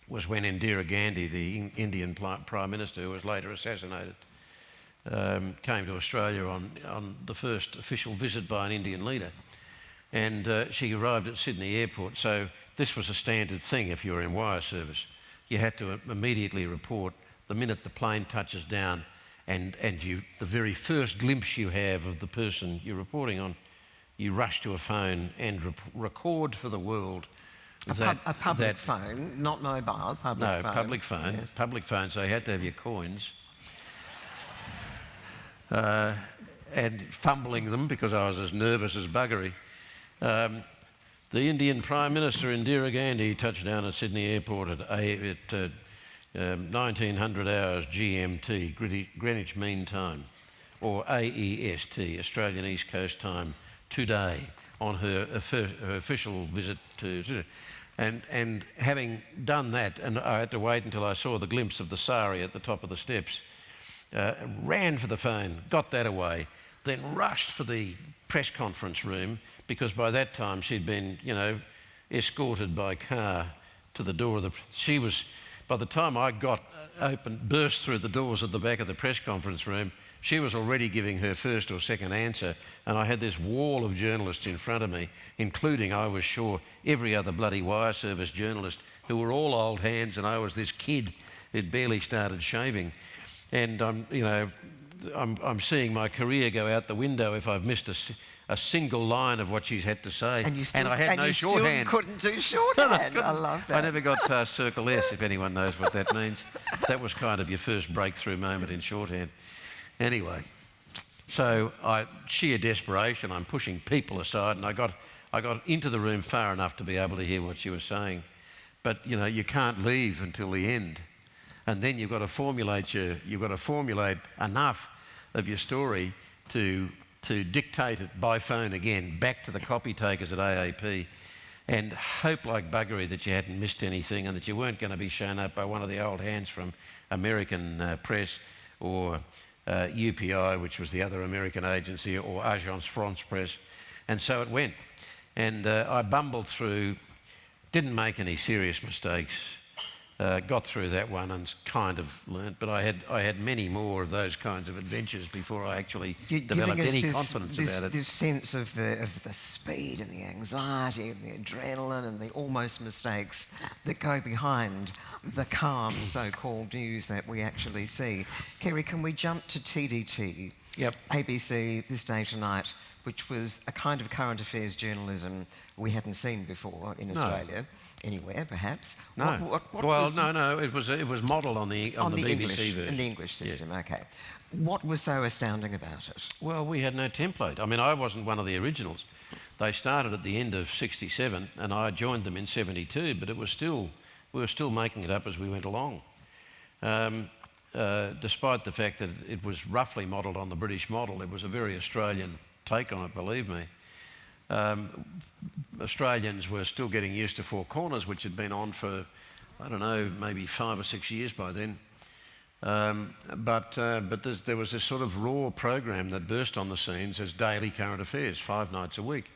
was when Indira Gandhi, the Indian Prime Minister who was later assassinated, came to Australia on the first official visit by an Indian leader. And she arrived at Sydney Airport, so this was a standard thing if you were in wire service. You had to immediately report the minute the plane touches down, and the very first glimpse you have of the person you're reporting on, you rush to a phone and record for the world. A public phone, not mobile, public phone. No, public phone. Yes. Public phone, so you had to have your coins. And fumbling them because I was as nervous as buggery. The Indian Prime Minister Indira Gandhi touched down at Sydney Airport at 1900 hours GMT, Greenwich Mean Time, or AEST, Australian East Coast Time, today, on her official visit to... And having done that, and I had to wait until I saw the glimpse of the sari at the top of the steps, ran for the phone, got that away, then rushed for the press conference room, because by that time she'd been, escorted by car to the door of the... By the time I burst through the doors at the back of the press conference room, she was already giving her first or second answer, and I had this wall of journalists in front of me, including, I was sure, every other bloody wire service journalist, who were all old hands, and I was this kid who'd barely started shaving. And I'm seeing my career go out the window if I've missed a single line of what she's had to say. And I had no shorthand. Still couldn't do shorthand. I love that. I never got past Circle S, if anyone knows what that means. That was kind of your first breakthrough moment in shorthand. Anyway, so sheer desperation, I'm pushing people aside, and I got into the room far enough to be able to hear what she was saying. But you can't leave until the end, and then you've got to formulate enough of your story to dictate it by phone again back to the copy takers at AAP, and hope like buggery that you hadn't missed anything and that you weren't going to be shown up by one of the old hands from American press or UPI, which was the other American agency, or Agence France Presse. And so it went. And I bumbled through, didn't make any serious mistakes, got through that one and kind of learnt, but I had many more of those kinds of adventures before I actually developed any confidence about it. This sense of the speed and the anxiety and the adrenaline and the almost mistakes that go behind the calm so-called news that we actually see. Kerry, can we jump to TDT? Yep. ABC, This Day Tonight, which was a kind of current affairs journalism we hadn't seen before in Australia. Anywhere, perhaps. No. No. It was modelled on the BBC English, version. in the English system. Yes. Okay. What was so astounding about it? Well, we had no template. I mean, I wasn't one of the originals. They started at the end of '67, and I joined them in '72. But we were still making it up as we went along. Despite the fact that it was roughly modelled on the British model, it was a very Australian take on it. Believe me. Australians were still getting used to Four Corners, which had been on for, I don't know, maybe 5 or 6 years by then. But there was this sort of raw program that burst on the scenes as daily current affairs, 5 nights a week.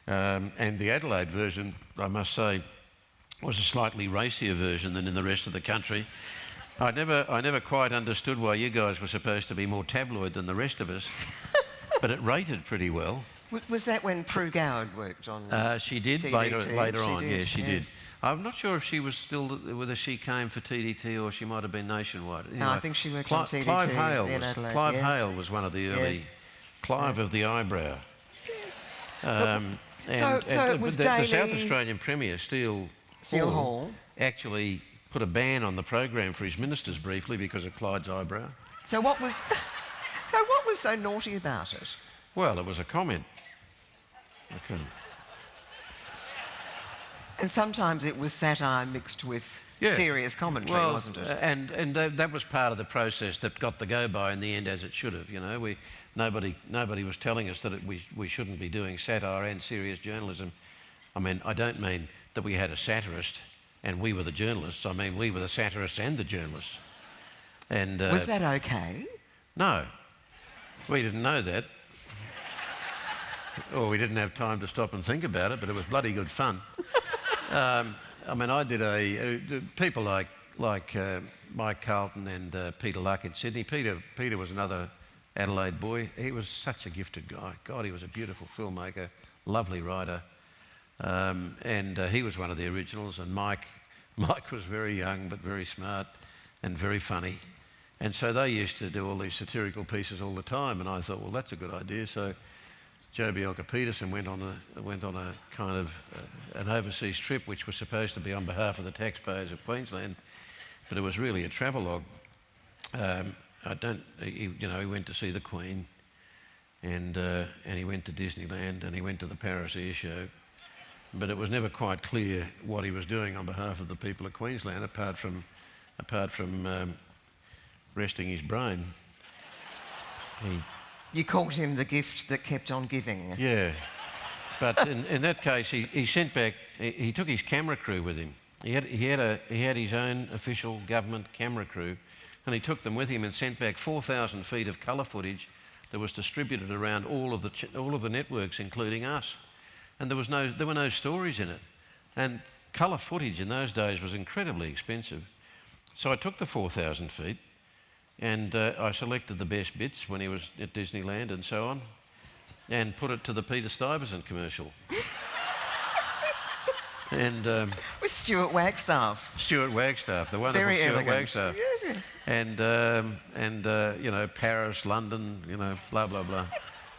And the Adelaide version, I must say, was a slightly racier version than in the rest of the country. I never quite understood why you guys were supposed to be more tabloid than the rest of us, but it rated pretty well. Was that when Prue Goward worked on she did TDT? later on, did, yes, she did. yes. I'm not sure if she was still, whether she came for TDT or she might have been nationwide. You No, know, I think she worked on TDT Clive Hale in Adelaide. Clive yes. Hale was one of the early, Yes. Clive of the eyebrow. So it was the daily... South Australian Premier, Steele Hall, actually put a ban on the program for his ministers briefly because of Clyde's eyebrow. So what was so naughty about it? Well, it was a comment. Okay. And sometimes it was satire mixed with serious commentary, wasn't it? And that was part of the process that got the go-by in the end, as it should have. You know, nobody was telling us that we shouldn't be doing satire and serious journalism. I mean, I don't mean that we had a satirist and we were the journalists. I mean, we were the satirists and the journalists. And was that okay? No, we didn't know that. Or we didn't have time to stop and think about it, but it was bloody good fun. I mean, I did people like Mike Carlton and Peter Luck in Sydney. Peter was another Adelaide boy. He was such a gifted guy. God, he was a beautiful filmmaker, lovely writer. And he was one of the originals. And Mike was very young but very smart and very funny. And so they used to do all these satirical pieces all the time. And I thought, well, that's a good idea. So Joe Bielka-Peterson went on a kind of an overseas trip, which was supposed to be on behalf of the taxpayers of Queensland, but it was really a travelogue. He went to see the Queen, and he went to Disneyland, and he went to the Paris Air Show, but it was never quite clear what he was doing on behalf of the people of Queensland, apart from resting his brain. You called him the gift that kept on giving. Yeah, but in that case, he sent back. He took his camera crew with him. He had his own official government camera crew, and he took them with him and sent back 4,000 feet of colour footage that was distributed around all of the networks, including us. And there were no stories in it. And colour footage in those days was incredibly expensive. So I took the 4,000 feet. And I selected the best bits when he was at Disneyland and so on, and put it to the Peter Stuyvesant commercial. And with Stuart Wagstaff. Stuart Wagstaff, the wonderful Very Stuart elegant. Wagstaff. Yes, yes. And you know, Paris, London, you know, blah blah blah,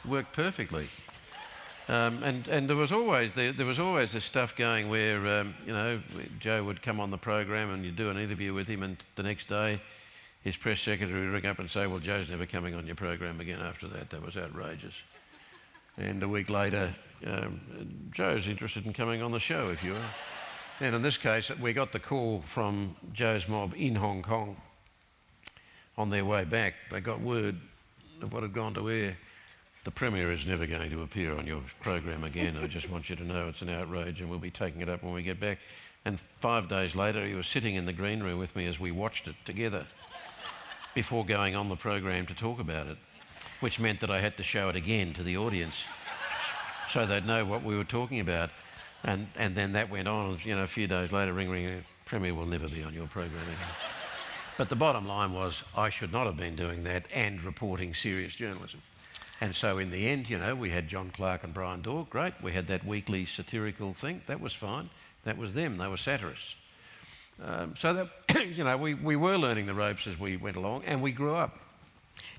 worked perfectly. And there was always this stuff going where you know, Joe would come on the program and you'd do an interview with him, and the next day his press secretary would ring up and say, well, Joe's never coming on your program again after that. That was outrageous. And a week later, Joe's interested in coming on the show, if you are. And in this case, we got the call from Joe's mob in Hong Kong on their way back. They got word of what had gone to air. The Premier is never going to appear on your program again. I just want you to know it's an outrage, and we'll be taking it up when we get back. And 5 days later, he was sitting in the green room with me as we watched it together before going on the program to talk about it, which meant that I had to show it again to the audience so they'd know what we were talking about. And then that went on, you know, a few days later, ring, Premier will never be on your program again. But the bottom line was I should not have been doing that and reporting serious journalism. And so in the end, you know, we had John Clark and Brian Daw, great. We had that weekly satirical thing, that was fine. That was them, they were satirists. So that, you know, we were learning the ropes as we went along, and we grew up.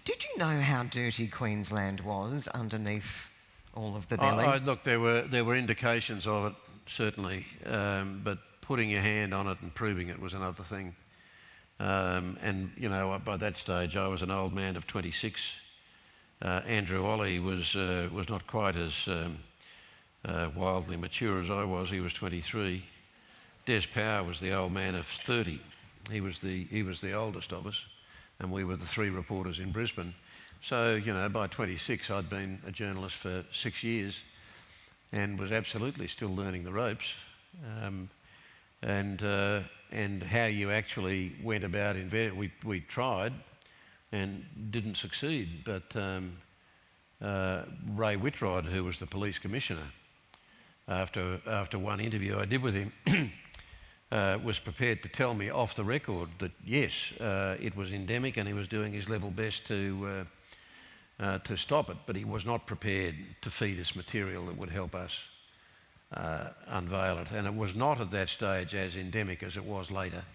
Did you know how dirty Queensland was underneath all of the belly? Look, there were indications of it, certainly, but putting your hand on it and proving it was another thing. And, you know, by that stage I was an old man of 26. Andrew Olley was not quite as wildly mature as I was. He was 23. Des Power was the old man of 30. He was the oldest of us, and we were the 3 reporters in Brisbane. So, you know, by 26 I'd been a journalist for 6 years, and was absolutely still learning the ropes, and how you actually went about we tried and didn't succeed, but Ray Whitrod, who was the police commissioner, after one interview I did with him, was prepared to tell me off the record that yes, it was endemic and he was doing his level best to stop it, but he was not prepared to feed us material that would help us unveil it. And it was not at that stage as endemic as it was later.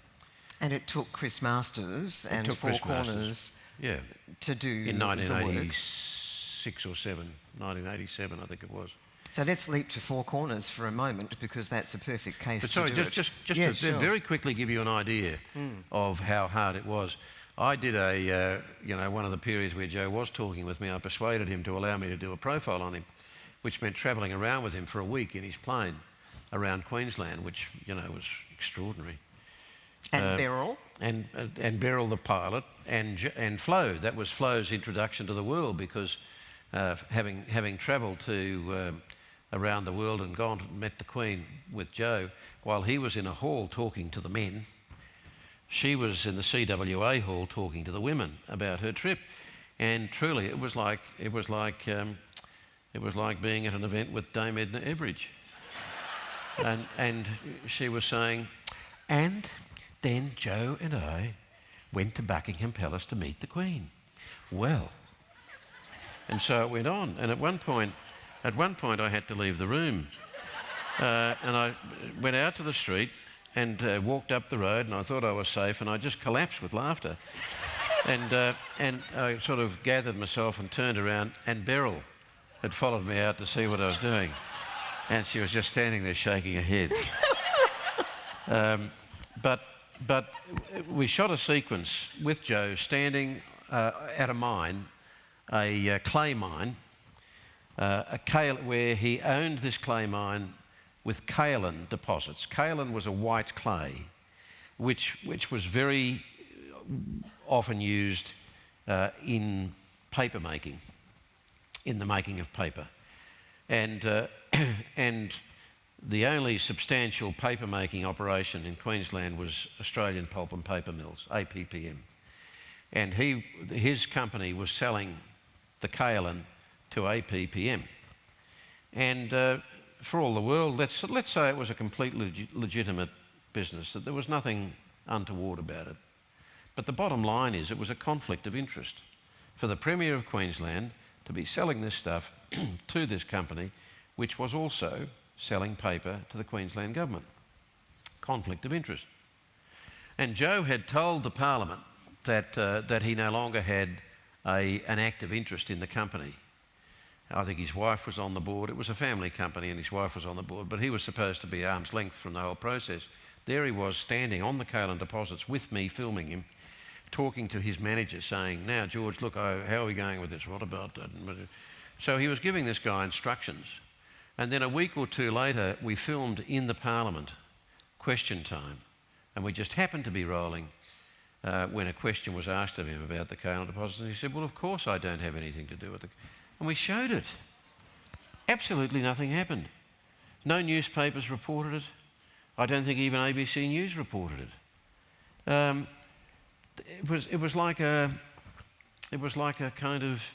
And it took Chris Masters and Four Corners to do in the work. 1986 or 7, 1987 I think it was. So let's leap to Four Corners for a moment, because that's a perfect case but to sorry, do just it. to very quickly give you an idea of how hard it was. I did one of the periods where Joe was talking with me, I persuaded him to allow me to do a profile on him, which meant travelling around with him for a week in his plane around Queensland, which, was extraordinary. And Beryl? And Beryl the pilot, and Flo. That was Flo's introduction to the world, because having travelled around the world and gone and met the Queen with Joe, while he was in a hall talking to the men, she was in the CWA hall talking to the women about her trip. And truly, it was like being at an event with Dame Edna Everage. and she was saying, and then Joe and I went to Buckingham Palace to meet the Queen. Well, and so it went on. And at one point I had to leave the room, and I went out to the street and walked up the road, and I thought I was safe, and I just collapsed with laughter. And I sort of gathered myself and turned around, and Beryl had followed me out to see what I was doing, and she was just standing there shaking her head. But we shot a sequence with Joe standing at a mine, a clay mine, where he owned this clay mine with kaolin deposits. Kaolin was a white clay, which was very often used in paper making, in the making of paper, and the only substantial paper making operation in Queensland was Australian Pulp and Paper Mills, APPM, and his company was selling the kaolin to APPM, and for all the world, let's say it was a completely legitimate business, that there was nothing untoward about it. But the bottom line is it was a conflict of interest for the Premier of Queensland to be selling this stuff to this company, which was also selling paper to the Queensland government. Conflict of interest. And Joe had told the Parliament that he no longer had an active interest in the company. I think his wife was on the board. It was a family company and his wife was on the board, but he was supposed to be arm's length from the whole process. There he was standing on the kaolin deposits with me, filming him, talking to his manager, saying, now, George, look, how are we going with this? What about that? So he was giving this guy instructions. And then a week or two later, we filmed in the Parliament question time, and we just happened to be rolling when a question was asked of him about the kaolin deposits, and he said, well, of course I don't have anything to do with it. And we showed it. Absolutely nothing happened. No newspapers reported it. I don't think even ABC News reported it. It was like a kind of.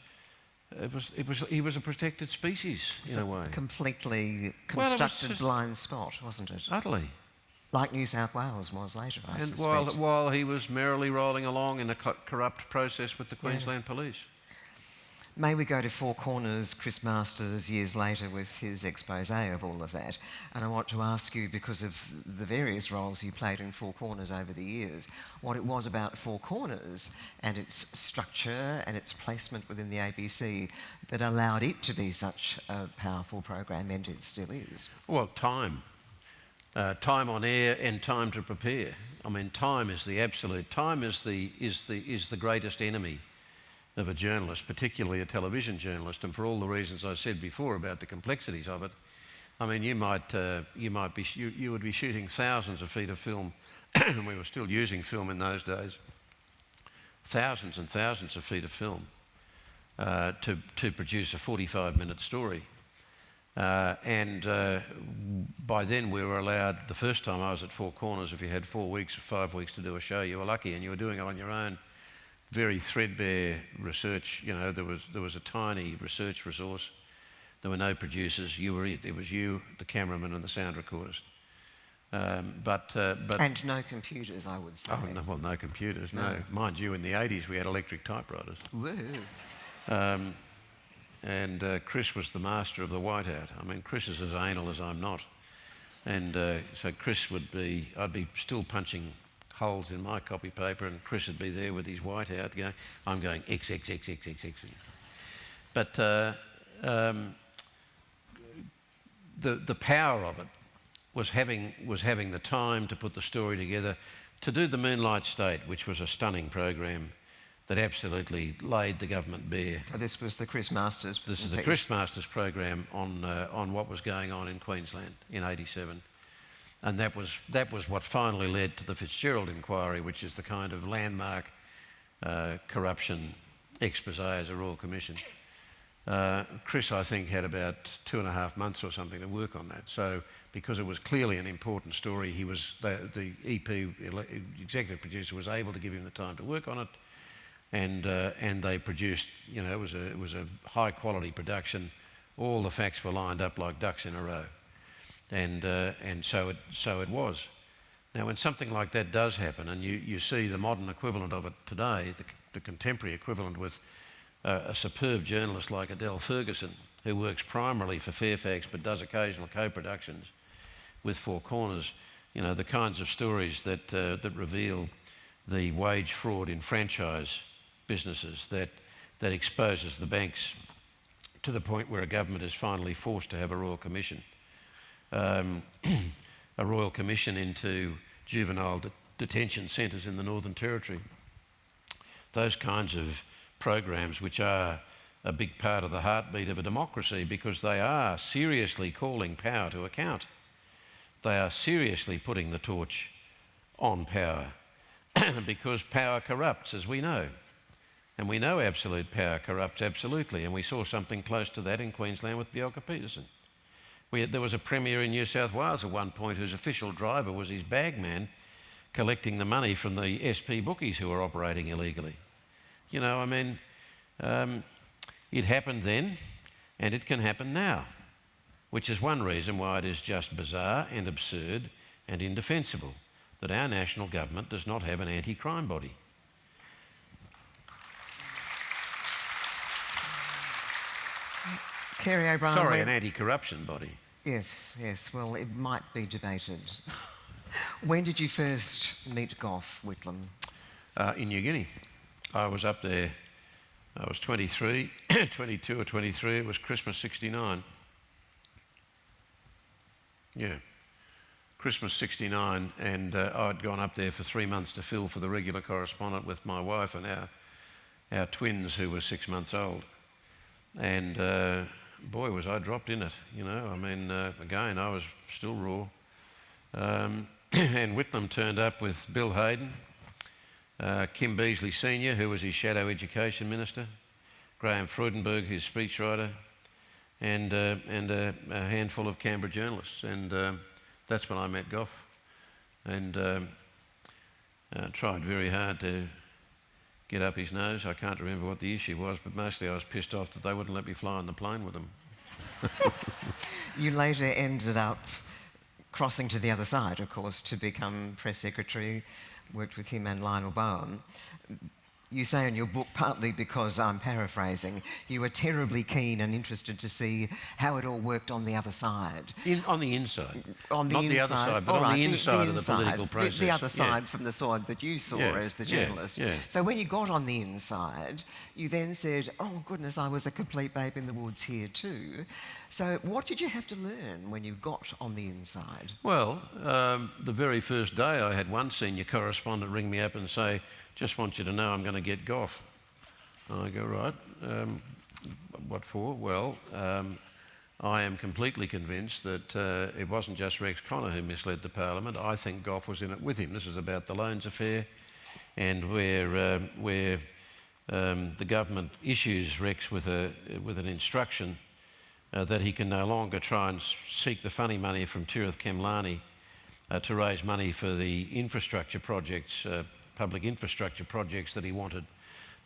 He was a protected species in a way. Completely constructed blind spot, wasn't it? Utterly. Like New South Wales was later, I and suspect. while he was merrily rolling along in a corrupt process with the Queensland Police. May we go to Four Corners, Chris Masters, years later, with his expose of all of that. And I want to ask you, because of the various roles you played in Four Corners over the years, what it was about Four Corners and its structure and its placement within the ABC that allowed it to be such a powerful program, and it still is. Well, time. Time on air and time to prepare. I mean, time is the absolute. Time is the greatest enemy of a journalist, particularly a television journalist, and for all the reasons I said before about the complexities of it. I mean, you would be shooting thousands of feet of film, and we were still using film in those days. Thousands and thousands of feet of film to produce a 45-minute story. And by then we were allowed, the first time I was at Four Corners, if you had 4 weeks or 5 weeks to do a show, you were lucky, and you were doing it on your own. Very threadbare research, you know, there was a tiny research resource. There were no producers, you were it. It was you, the cameraman and the sound recordist. But and no computers, I would say. Oh, no, well, no computers, no. Mind you, in the 80s we had electric typewriters. Woo. And Chris was the master of the whiteout. I mean, Chris is as anal as I'm not. And so Chris would be, I'd be still punching holes in my copy paper, and Chris would be there with his whiteout going, I'm going X, X, X, X, X, X. But the power of it was having the time to put the story together, to do the Moonlight State, which was a stunning program that absolutely laid the government bare. This was the Chris Masters. This is the Chris Masters program on what was going on in Queensland in '87, and that was what finally led to the Fitzgerald inquiry, which is the kind of landmark corruption expose as a Royal Commission. Chris, I think, had about 2.5 months or something to work on that. So, because it was clearly an important story, he was the EP executive producer was able to give him the time to work on it. And they produced, you know, it was a high quality production. All the facts were lined up like ducks in a row, and so it was. Now, when something like that does happen, and you see the modern equivalent of it today, the contemporary equivalent with a superb journalist like Adele Ferguson, who works primarily for Fairfax but does occasional co-productions with Four Corners, you know, the kinds of stories that reveal the wage fraud in franchise businesses that exposes the banks to the point where a government is finally forced to have a royal commission. A royal commission into juvenile detention centres in the Northern Territory. Those kinds of programs, which are a big part of the heartbeat of a democracy, because they are seriously calling power to account. They are seriously putting the torch on power because power corrupts, as we know. And we know absolute power corrupts absolutely, and we saw something close to that in Queensland with Bjelke Petersen. There was a premier in New South Wales at one point whose official driver was his bagman collecting the money from the SP bookies who were operating illegally. You know, I mean, it happened then, and it can happen now, which is one reason why it is just bizarre and absurd and indefensible that our national government does not have an anti-crime body. Kerry O'Brien. Sorry, an anti-corruption body. Yes, yes. Well, it might be debated. When did you first meet Gough Whitlam? In New Guinea. I was up there. I was 23, 22 or 23. It was Christmas '69. Yeah, Christmas '69, and I'd gone up there for 3 months to fill for the regular correspondent with my wife and our twins, who were 6 months old. And boy, was I dropped in it, you know. I mean, again, I was still raw. And Whitlam turned up with Bill Hayden, Kim Beazley Senior, who was his shadow education minister, Graham Freudenberg, his speechwriter, and a handful of Canberra journalists. And that's when I met Gough, and tried very hard to get up his nose. I can't remember what the issue was, but mostly I was pissed off that they wouldn't let me fly on the plane with them. You later ended up crossing to the other side, of course, to become press secretary, worked with him and Lionel Bowen. You say in your book, partly because I'm paraphrasing, you were terribly keen and interested to see how it all worked on the other side. On the inside. On the Not inside. the other side, but on the inside of the political process. The other side from the side that you saw as the journalist. Yeah. So when you got on the inside, you then said, oh goodness, I was a complete babe in the woods here too. So what did you have to learn when you got on the inside? Well, the very first day I had one senior correspondent ring me up and say, just want you to know I'm going to get Gough. And I go, right, what for? Well, I am completely convinced that it wasn't just Rex Connor who misled the Parliament. I think Gough was in it with him. This is about the loans affair, and where the government issues Rex with an instruction that he can no longer try and seek the funny money from Tirith Kemlani to raise money for the infrastructure projects, public infrastructure projects that he wanted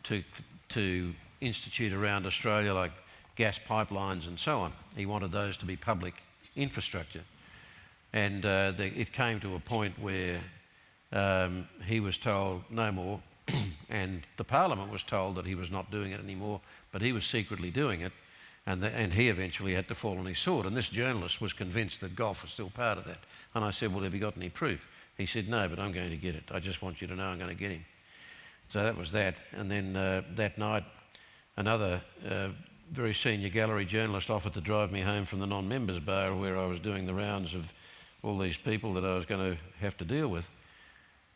to institute around Australia, like gas pipelines and so on. He wanted those to be public infrastructure. And it came to a point where he was told no more, and the Parliament was told that he was not doing it anymore, but he was secretly doing it, and he eventually had to fall on his sword. And this journalist was convinced that golf was still part of that. And I said, well, have you got any proof? He said, no, but I'm going to get it. I just want you to know I'm going to get him. So that was that. And then that night, another very senior gallery journalist offered to drive me home from the non-members bar where I was doing the rounds of all these people that I was going to have to deal with.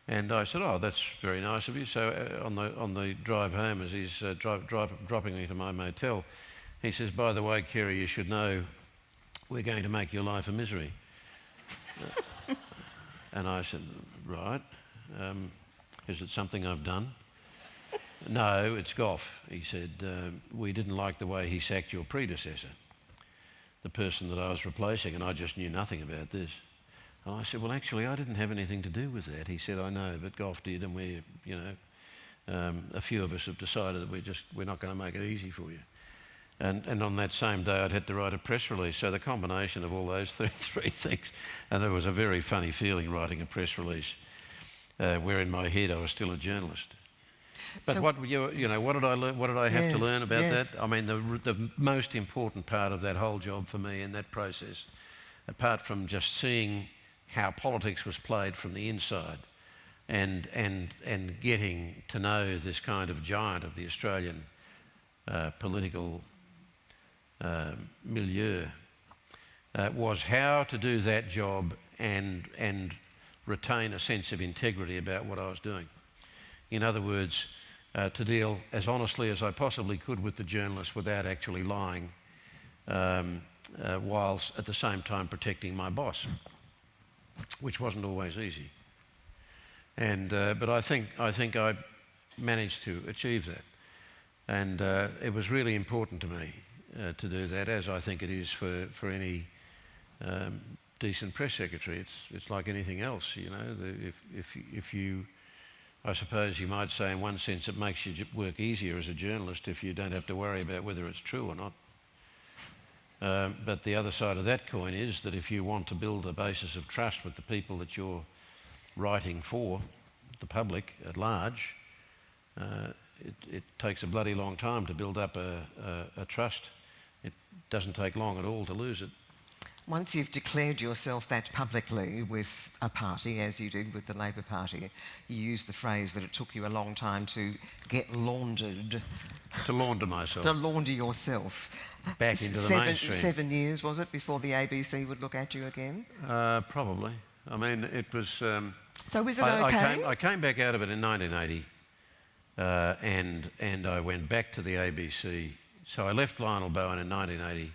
And I said, oh, that's very nice of you. So on the drive home, as he's dropping me to my motel, he says, by the way, Kerry, you should know we're going to make your life a misery. And I said, right, is it something I've done? No, it's golf. He said, we didn't like the way he sacked your predecessor, the person that I was replacing, and I just knew nothing about this. And I said, well, actually, I didn't have anything to do with that. He said, I know, but golf did, and we, a few of us have decided that we're not going to make it easy for you. And on that same day, I'd had to write a press release. So the combination of all those three things, and it was a very funny feeling writing a press release, where in my head I was still a journalist. But so, what did I learn? What did I have to learn about that? I mean, the most important part of that whole job for me in that process, apart from just seeing how politics was played from the inside, and getting to know this kind of giant of the Australian political milieu, was how to do that job and retain a sense of integrity about what I was doing. In other words, to deal as honestly as I possibly could with the journalist without actually lying, whilst at the same time protecting my boss, which wasn't always easy. And but I think I managed to achieve that, and it was really important to me to do that, as I think it is for any decent press secretary. It's like anything else, you know. If you, I suppose you might say in one sense it makes your work easier as a journalist if you don't have to worry about whether it's true or not. But the other side of that coin is that if you want to build a basis of trust with the people that you're writing for, the public at large, it takes a bloody long time to build up a trust. It doesn't take long at all to lose it. Once you've declared yourself that publicly with a party, as you did with the Labor Party, you used the phrase that it took you a long time to get laundered. To launder myself. To launder yourself. Back into the mainstream. 7 years, was it, before the ABC would look at you again? Probably. I mean, it was... so was it okay? I came back out of it in 1980 and I went back to the ABC. So I left Lionel Bowen in 1980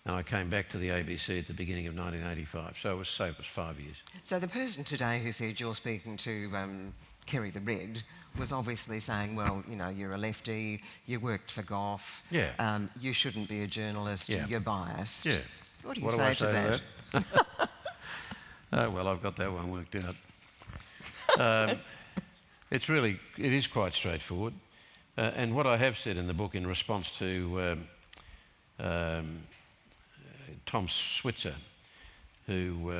and I came back to the ABC at the beginning of 1985. So it was 5 years. So the person today who said you're speaking to Kerry the Red was obviously saying, well, you know, you're a lefty, you worked for Gough, you shouldn't be a journalist, you're biased. Yeah. What do you say to that? Oh, well, I've got that one worked out. It is quite straightforward. And what I have said in the book in response to Tom Switzer, who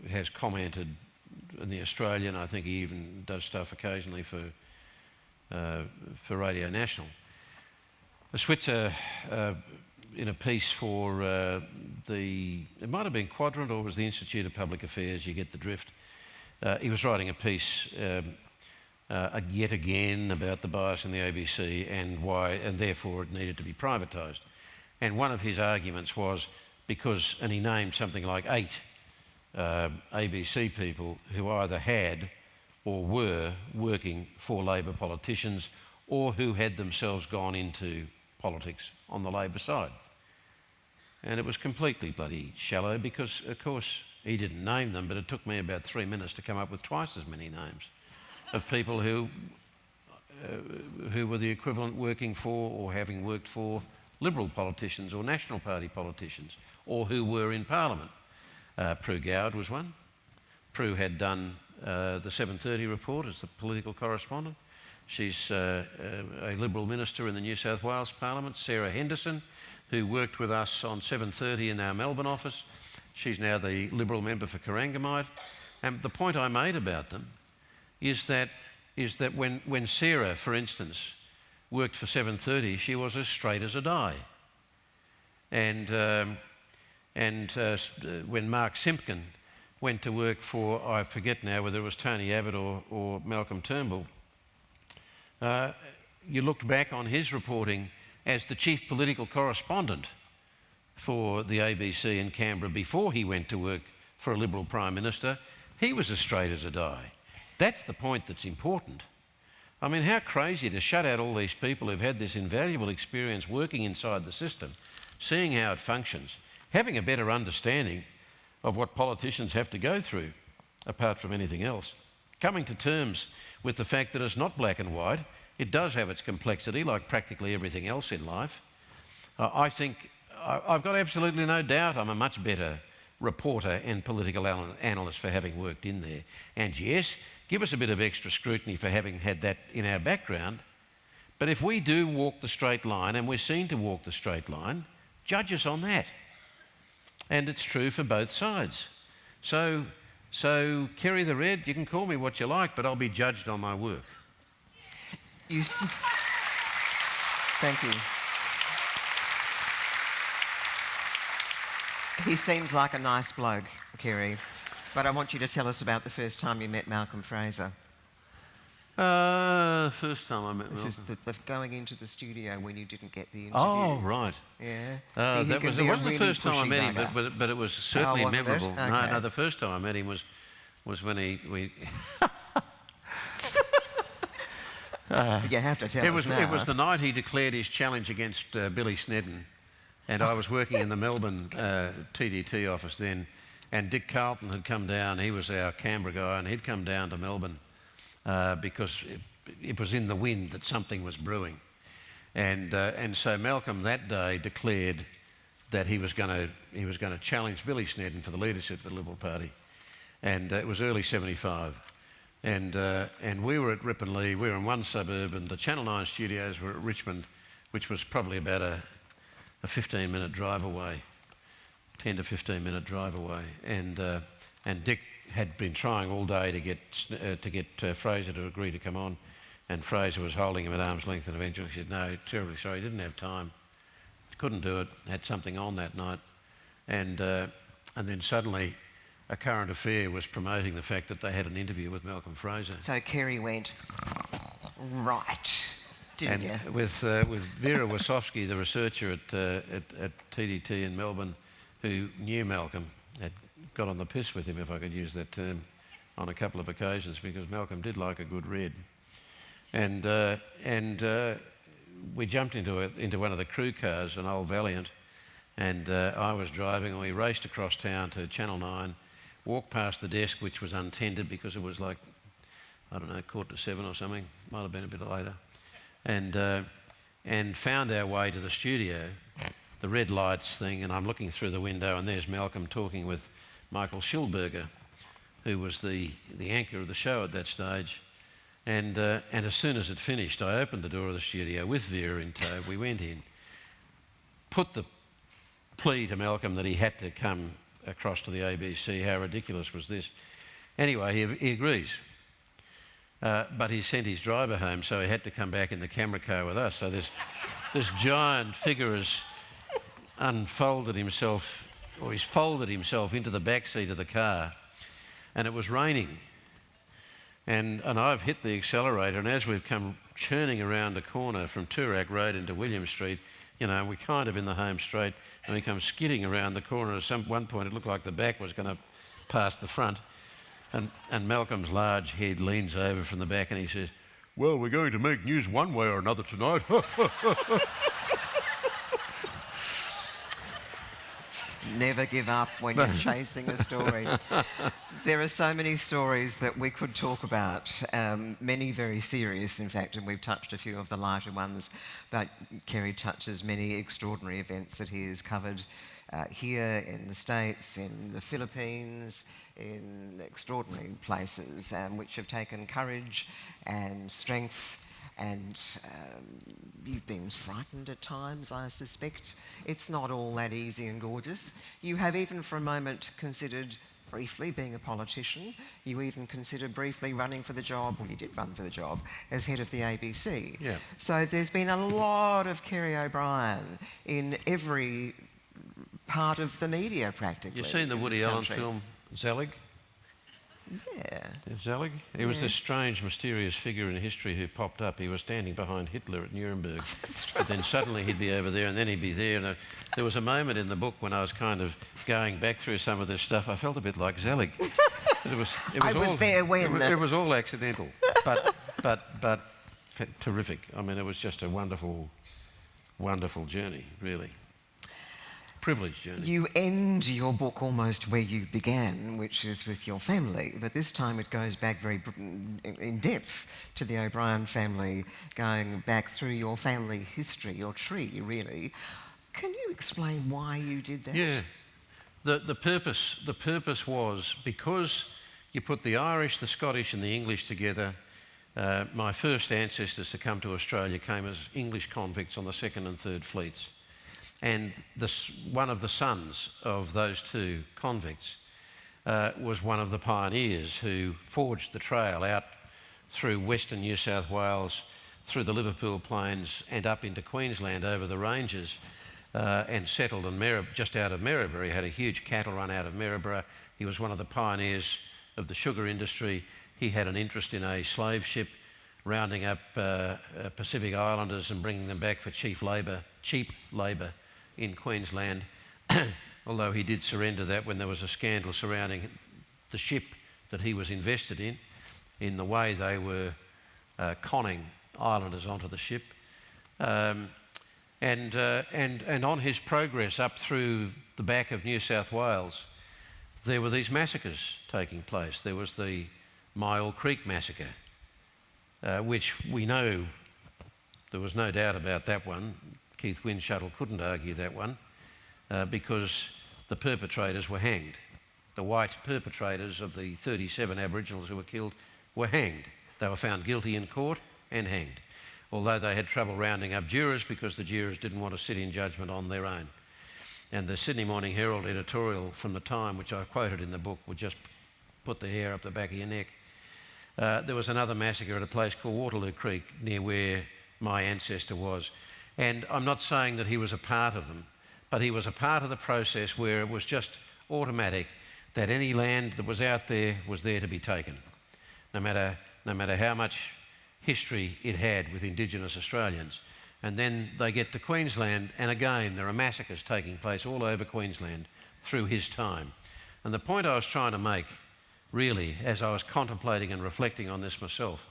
has commented in the Australian, I think he even does stuff occasionally for Radio National. Switzer, in a piece for it might have been Quadrant or it was the Institute of Public Affairs, you get the drift. He was writing a piece yet again about the bias in the ABC and why, and therefore it needed to be privatised. And one of his arguments was because, and he named something like 8 ABC people who either had or were working for Labor politicians or who had themselves gone into politics on the Labor side. And it was completely bloody shallow because, of course, he didn't name them, but it took me about 3 minutes to come up with twice as many names of people who were the equivalent working for or having worked for Liberal politicians or National Party politicians, or who were in Parliament. Prue Goward was one. Prue had done the 7:30 report as the political correspondent. She's a Liberal minister in the New South Wales Parliament. Sarah Henderson, who worked with us on 7:30 in our Melbourne office. She's now the Liberal member for Corangamite. And the point I made about them is that when Sarah, for instance, worked for 7:30, she was as straight as a die. And when Mark Simpkin went to work for, I forget now whether it was Tony Abbott or Malcolm Turnbull, you looked back on his reporting as the chief political correspondent for the ABC in Canberra before he went to work for a Liberal Prime Minister. He was as straight as a die. That's the point that's important. I mean, how crazy to shut out all these people who've had this invaluable experience working inside the system, seeing how it functions, having a better understanding of what politicians have to go through, apart from anything else, coming to terms with the fact that it's not black and white. It does have its complexity, like practically everything else in life. I think I've got absolutely no doubt I'm a much better reporter and political analyst for having worked in there. And yes, give us a bit of extra scrutiny for having had that in our background. But if we do walk the straight line, and we're seen to walk the straight line, judge us on that. And it's true for both sides. So Kerry the Red, you can call me what you like, but I'll be judged on my work. Thank you. He seems like a nice bloke, Kerry, but I want you to tell us about the first time you met Malcolm Fraser. First time I met Malcolm. This is the going into the studio when you didn't get the interview. Oh, right. Yeah. It wasn't really the first time I met him, bugger. but it was certainly memorable. Okay. No, the first time I met him was when we... You have to tell us now. It was the night he declared his challenge against Billy Snedden, and I was working in the Melbourne TDT office then, and Dick Carlton had come down. He was our Canberra guy, and he'd come down to Melbourne because it was in the wind that something was brewing, and so Malcolm that day declared that he was going to challenge Billy Snedden for the leadership of the Liberal Party, and it was early '75. And we were at Ripponlea, we were in one suburb, and the Channel 9 studios were at Richmond, which was probably about a 15-minute drive away, 10 to 15-minute drive away. And Dick had been trying all day to get Fraser to agree to come on, and Fraser was holding him at arm's length, and eventually he said, no, terribly sorry, he didn't have time, couldn't do it, had something on that night. And then suddenly A Current Affair was promoting the fact that they had an interview with Malcolm Fraser. So Kerry went, right, didn't you? With Vera Wasowski, the researcher at TDT in Melbourne, who knew Malcolm, had got on the piss with him, if I could use that term, on a couple of occasions, because Malcolm did like a good read. And we jumped into one of the crew cars, an old Valiant, and I was driving, and we raced across town to Channel 9, walked past the desk, which was untended because it was like, I don't know, 7:15 or something, might have been a bit later, and found our way to the studio, the red lights thing, and I'm looking through the window, and there's Malcolm talking with Michael Schilberger, who was the anchor of the show at that stage. And as soon as it finished, I opened the door of the studio with Vera in tow. We went in, put the plea to Malcolm that he had to come across to the ABC. How ridiculous was this? Anyway, he agrees. But he sent his driver home, so he had to come back in the camera car with us. So this giant figure has unfolded himself, or he's folded himself into the back seat of the car, and it was raining. And I've hit the accelerator, and as we've come churning around a corner from Toorak Road into William Street, you know, we're kind of in the home straight, and we come skidding around the corner. At one point, it looked like the back was going to pass the front. And Malcolm's large head leans over from the back, and he says, "Well, we're going to make news one way or another tonight." Never give up when you're chasing a story. There are so many stories that we could talk about, many very serious, in fact, and we've touched a few of the lighter ones, but Kerry touches many extraordinary events that he has covered here in the States, in the Philippines, in extraordinary places, which have taken courage and strength. And you've been frightened at times, I suspect. It's not all that easy and gorgeous. You have even for a moment considered briefly being a politician. You even considered briefly running for the job, well, you did run for the job, as head of the ABC. Yeah. So there's been a lot of Kerry O'Brien in every part of the media, practically. You've seen the Woody Allen film, Zelig? Yeah. Zelig? He was this strange, mysterious figure in history who popped up. He was standing behind Hitler at Nuremberg. But then suddenly he'd be over there and then he'd be there. And there was a moment in the book when I was kind of going back through some of this stuff. I felt a bit like Zelig. It was all accidental, but terrific. I mean, it was just a wonderful, wonderful journey, really. Privileged journey. You end your book almost where you began, which is with your family, but this time it goes back very in depth to the O'Brien family, going back through your family history, your tree, really. Can you explain why you did that? Yeah. The purpose was because you put the Irish, the Scottish and the English together. My first ancestors to come to Australia came as English convicts on the 2nd and 3rd Fleets. And one of the sons of those two convicts was one of the pioneers who forged the trail out through western New South Wales, through the Liverpool Plains and up into Queensland over the ranges and settled in just out of Maryborough. He had a huge cattle run out of Maryborough. He was one of the pioneers of the sugar industry. He had an interest in a slave ship rounding up Pacific Islanders and bringing them back for cheap labour in Queensland, although he did surrender that when there was a scandal surrounding the ship that he was invested in the way they were conning islanders onto the ship. And on his progress up through the back of New South Wales, there were these massacres taking place. There was the Myall Creek massacre, which we know, there was no doubt about that one. Keith Windshuttle couldn't argue that one because the perpetrators were hanged. The white perpetrators of the 37 Aboriginals who were killed were hanged. They were found guilty in court and hanged, although they had trouble rounding up jurors because the jurors didn't want to sit in judgment on their own. And the Sydney Morning Herald editorial from the time, which I quoted in the book, would just put the hair up the back of your neck. There was another massacre at a place called Waterloo Creek near where my ancestor was. And I'm not saying that he was a part of them, but he was a part of the process where it was just automatic that any land that was out there was there to be taken, no matter how much history it had with Indigenous Australians. And then they get to Queensland, and again there are massacres taking place all over Queensland through his time. And the point I was trying to make, really, as I was contemplating and reflecting on this myself,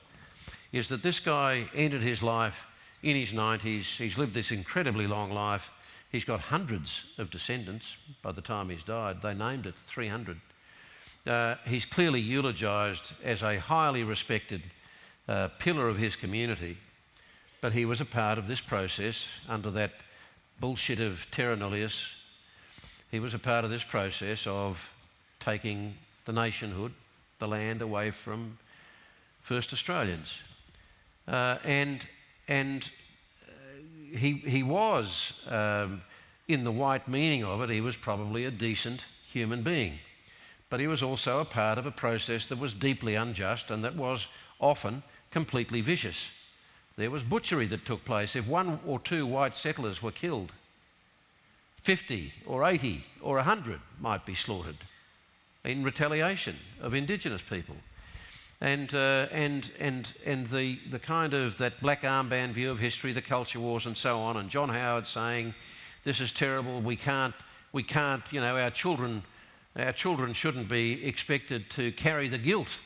is that this guy ended his life in his 90s. He's lived this incredibly long life. He's got hundreds of descendants by the time he's died. They named it 300. He's clearly eulogised as a highly respected pillar of his community, but he was a part of this process under that bullshit of terra nullius. He was a part of this process of taking the nationhood, the land, away from first Australians. He was, in the white meaning of it, he was probably a decent human being. But he was also a part of a process that was deeply unjust and that was often completely vicious. There was butchery that took place. If 1 or 2 white settlers were killed, 50 or 80 or 100 might be slaughtered in retaliation of Indigenous people. And the kind of that black armband view of history, the culture wars and so on, and John Howard saying, this is terrible, we can't, you know, our children shouldn't be expected to carry the guilt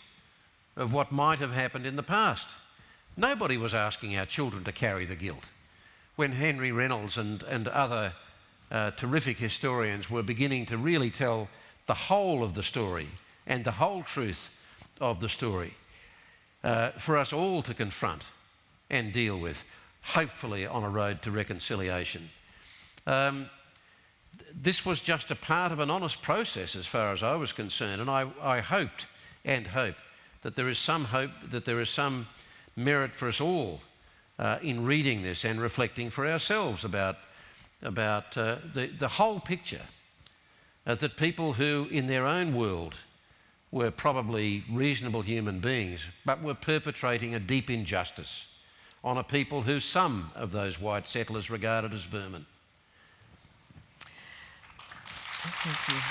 of what might have happened in the past. Nobody was asking our children to carry the guilt. When Henry Reynolds and other terrific historians were beginning to really tell the whole of the story and the whole truth of the story for us all to confront and deal with, hopefully on a road to reconciliation. This was just a part of an honest process as far as I was concerned, and I hoped and hope that there is some hope, that there is some merit for us all in reading this and reflecting for ourselves about the whole picture, that people who in their own world were probably reasonable human beings but were perpetrating a deep injustice on a people who some of those white settlers regarded as vermin. Thank you.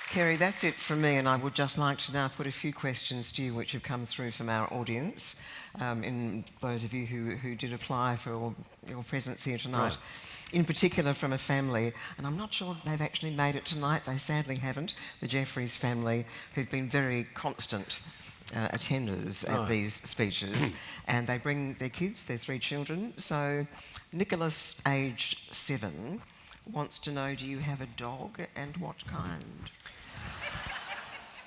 Kerry, that's it from me, and I would just like to now put a few questions to you which have come through from our audience, in those of you who did apply for your presence here tonight. Right. In particular from a family, and I'm not sure that they've actually made it tonight, they sadly haven't, the Jeffries family, who've been very constant attenders at these speeches, and they bring their kids, their 3 children. So Nicholas, aged 7, wants to know, do you have a dog and what kind?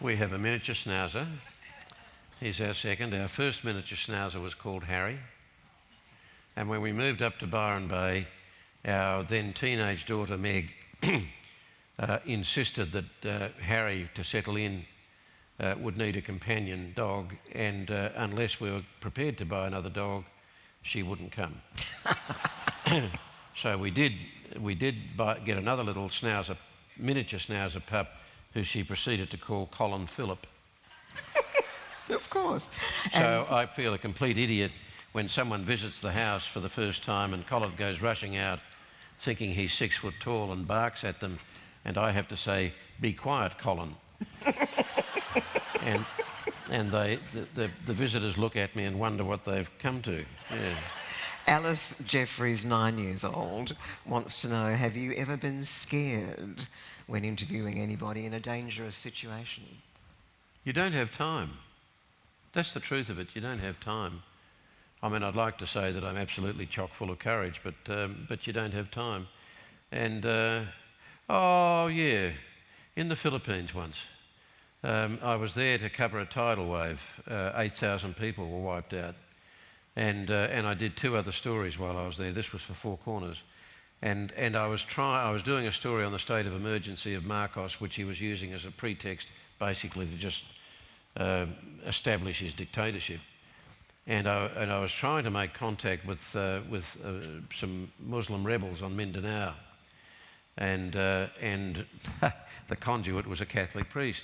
We have a miniature schnauzer. He's our second. Our first miniature schnauzer was called Harry. And when we moved up to Byron Bay, our then teenage daughter Meg insisted that Harry, to settle in, would need a companion dog, and unless we were prepared to buy another dog, she wouldn't come. So we did get another little schnauzer, miniature schnauzer pup, who she proceeded to call Colin Phillip. Of course. So I feel a complete idiot when someone visits the house for the first time and Colin goes rushing out thinking he's 6 foot tall and barks at them, and I have to say, "Be quiet, Colin." and the visitors look at me and wonder what they've come to. Yeah. Alice Jeffries, 9 years old, wants to know, have you ever been scared when interviewing anybody in a dangerous situation? You don't have time. That's the truth of it. You don't have time. I mean, I'd like to say that I'm absolutely chock full of courage, but you don't have time. And, in the Philippines once, I was there to cover a tidal wave. 8,000 people were wiped out. And I did 2 other stories while I was there. This was for Four Corners. And I was doing a story on the state of emergency of Marcos, which he was using as a pretext, basically, to just establish his dictatorship. And I was trying to make contact with some Muslim rebels on Mindanao, and the conduit was a Catholic priest,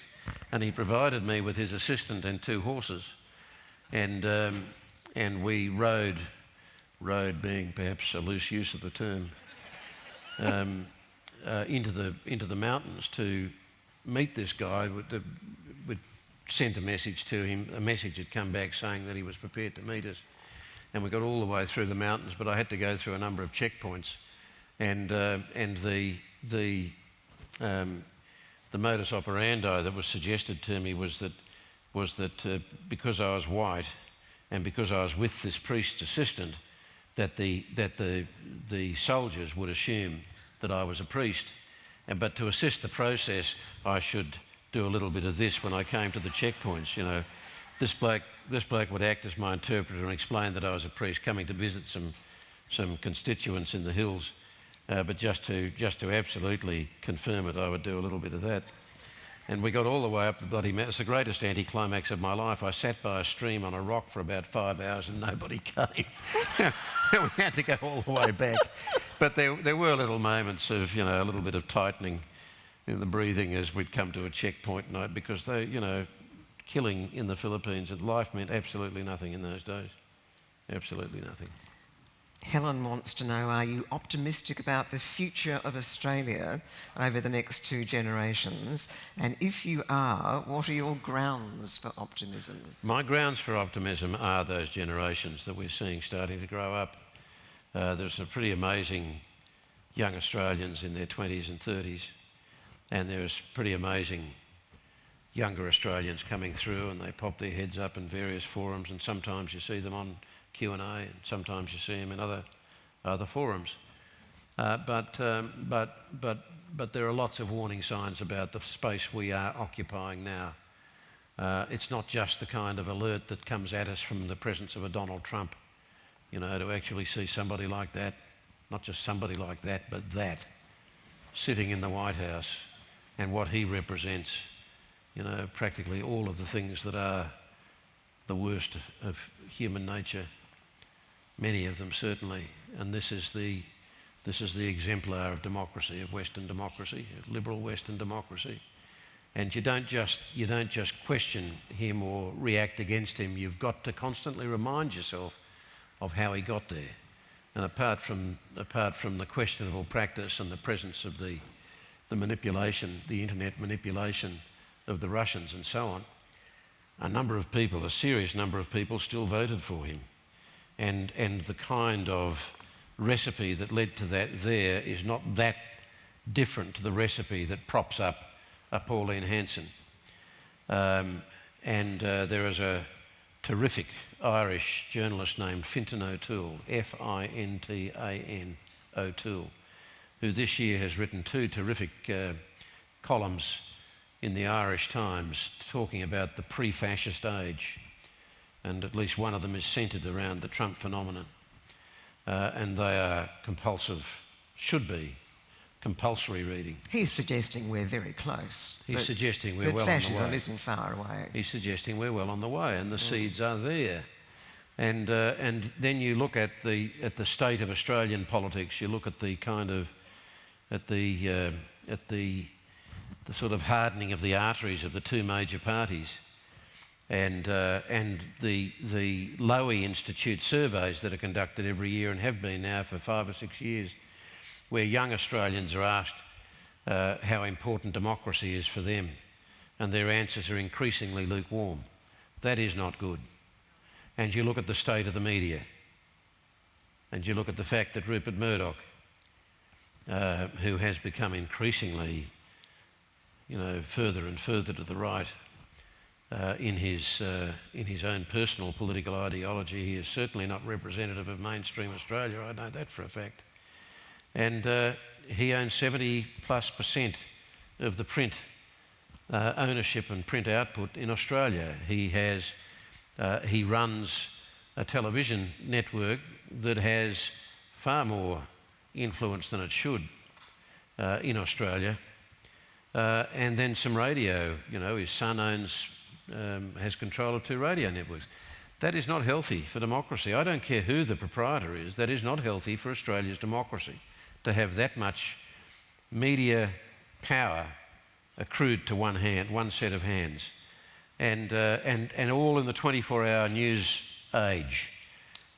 and he provided me with his assistant and 2 horses, and we rode being perhaps a loose use of the term, into the mountains to meet this guy. We'd sent a message to him. A message had come back saying that he was prepared to meet us, and we got all the way through the mountains. But I had to go through a number of checkpoints, and the modus operandi that was suggested to me was that because I was white and because I was with this priest's assistant, that the soldiers would assume that I was a priest, but to assist the process, I should do a little bit of this when I came to the checkpoints. You know, this bloke would act as my interpreter and explain that I was a priest coming to visit some constituents in the hills, but just to absolutely confirm it, I would do a little bit of that. And we got all the way up the bloody mountain. It's the greatest anticlimax of my life. I sat by a stream on a rock for about 5 hours and nobody came. We had to go all the way back. But there were little moments of, a little bit of tightening in the breathing as we'd come to a checkpoint night, because killing in the Philippines, life meant absolutely nothing in those days. Absolutely nothing. Helen wants to know, are you optimistic about the future of Australia over the next 2 generations? And if you are, what are your grounds for optimism? My grounds for optimism are those generations that we're seeing starting to grow up. There's some pretty amazing young Australians in their 20s and 30s, and there's pretty amazing younger Australians coming through, and they pop their heads up in various forums, and sometimes you see them on Q&A, and sometimes you see him in other forums. But there are lots of warning signs about the space we are occupying now. It's not just the kind of alert that comes at us from the presence of a Donald Trump, to actually see somebody like that, not just somebody like that, but that, sitting in the White House, and what he represents, practically all of the things that are the worst of human nature, many of them certainly, and this is the exemplar of democracy, of Western democracy, of liberal Western democracy. And you don't just question him or react against him. You've got to constantly remind yourself of how he got there. And apart from the questionable practice and the presence of the manipulation, the internet manipulation of the Russians and so on, a serious number of people still voted for him. And the kind of recipe that led to that there is not that different to the recipe that props up Pauline Hanson. There is a terrific Irish journalist named Fintan O'Toole, Fintan O'Toole, who this year has written 2 terrific columns in the Irish Times talking about the pre-fascist age, and at least one of them is centred around the Trump phenomenon. And they are should be compulsory reading. He's suggesting we're very close. He's suggesting we're well on the way. Fascism isn't far away. He's suggesting we're well on the way, and the seeds are there. And then you look at the state of Australian politics. You look at the kind of the sort of hardening of the arteries of the 2 major parties, and the Lowy Institute surveys that are conducted every year and have been now for 5 or 6 years, where young Australians are asked how important democracy is for them, and their answers are increasingly lukewarm. That is not good. And you look at the state of the media, and you look at the fact that Rupert Murdoch, who has become increasingly, further and further to the right in his own personal political ideology, he is certainly not representative of mainstream Australia. I know that for a fact. And he owns 70+% of the print ownership and print output in Australia. He runs a television network that has far more influence than it should in Australia. And then some radio. His son has control of 2 radio networks. That is not healthy for democracy. I don't care who the proprietor is. That is not healthy for Australia's democracy, to have that much media power accrued to one set of hands, and all in the 24-hour news age,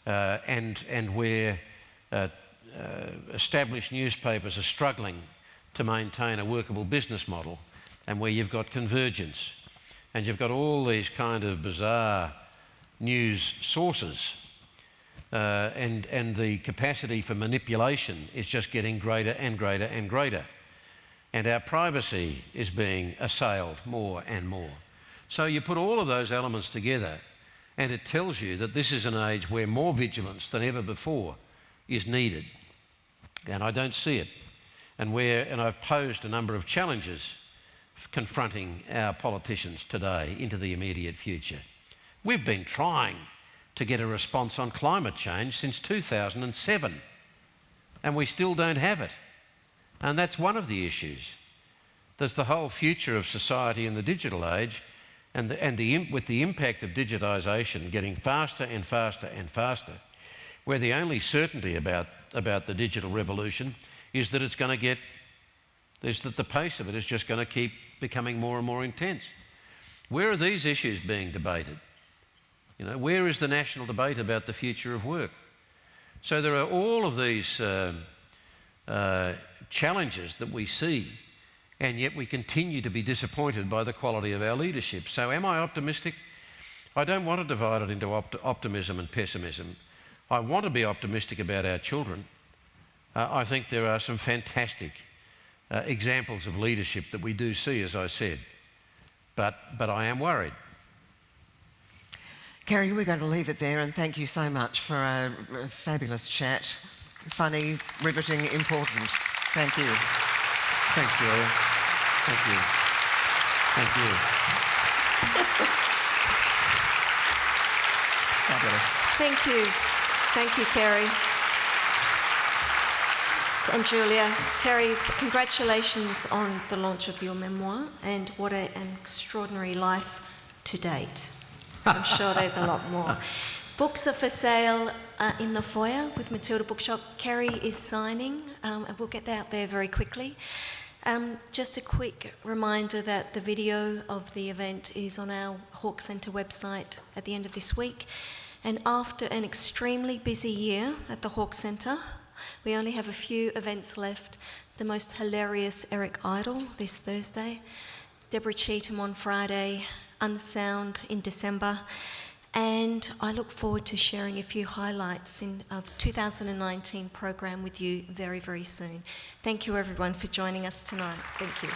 and where established newspapers are struggling to maintain a workable business model, and where you've got convergence, and you've got all these kind of bizarre news sources, and the capacity for manipulation is just getting greater and greater and greater. And our privacy is being assailed more and more. So you put all of those elements together, and it tells you that this is an age where more vigilance than ever before is needed. And I don't see it. And I've posed a number of challenges confronting our politicians today into the immediate future. We've been trying to get a response on climate change since 2007, and we still don't have it. And that's one of the issues. There's the whole future of society in the digital age, and with the impact of digitisation getting faster and faster and faster, where the only certainty about the digital revolution is that the pace of it is just going to keep becoming more and more intense. Where are these issues being debated? Where is the national debate about the future of work? So there are all of these challenges that we see, and yet we continue to be disappointed by the quality of our leadership. So am I optimistic? I don't want to divide it into optimism and pessimism. I want to be optimistic about our children. I think there are some fantastic examples of leadership that we do see, as I said, but I am worried. Kerry, we're going to leave it there, and thank you so much for a fabulous chat. Funny, riveting, important. Thank you. Thanks, Julia. Thank you. Thank you. Fabulous. Thank you. Thank you, Kerry. And Julia. Kerry, congratulations on the launch of your memoir, and what an extraordinary life to date. I'm sure there's a lot more. Books are for sale in the foyer with Matilda Bookshop. Kerry is signing, and we'll get that out there very quickly. Just a quick reminder that the video of the event is on our Hawke Centre website at the end of this week. And after an extremely busy year at the Hawke Centre, we only have a few events left. The most hilarious Eric Idle this Thursday, Deborah Cheetham on Friday, Unsound in December, and I look forward to sharing a few highlights of 2019 program with you very, very soon. Thank you everyone for joining us tonight. Thank you.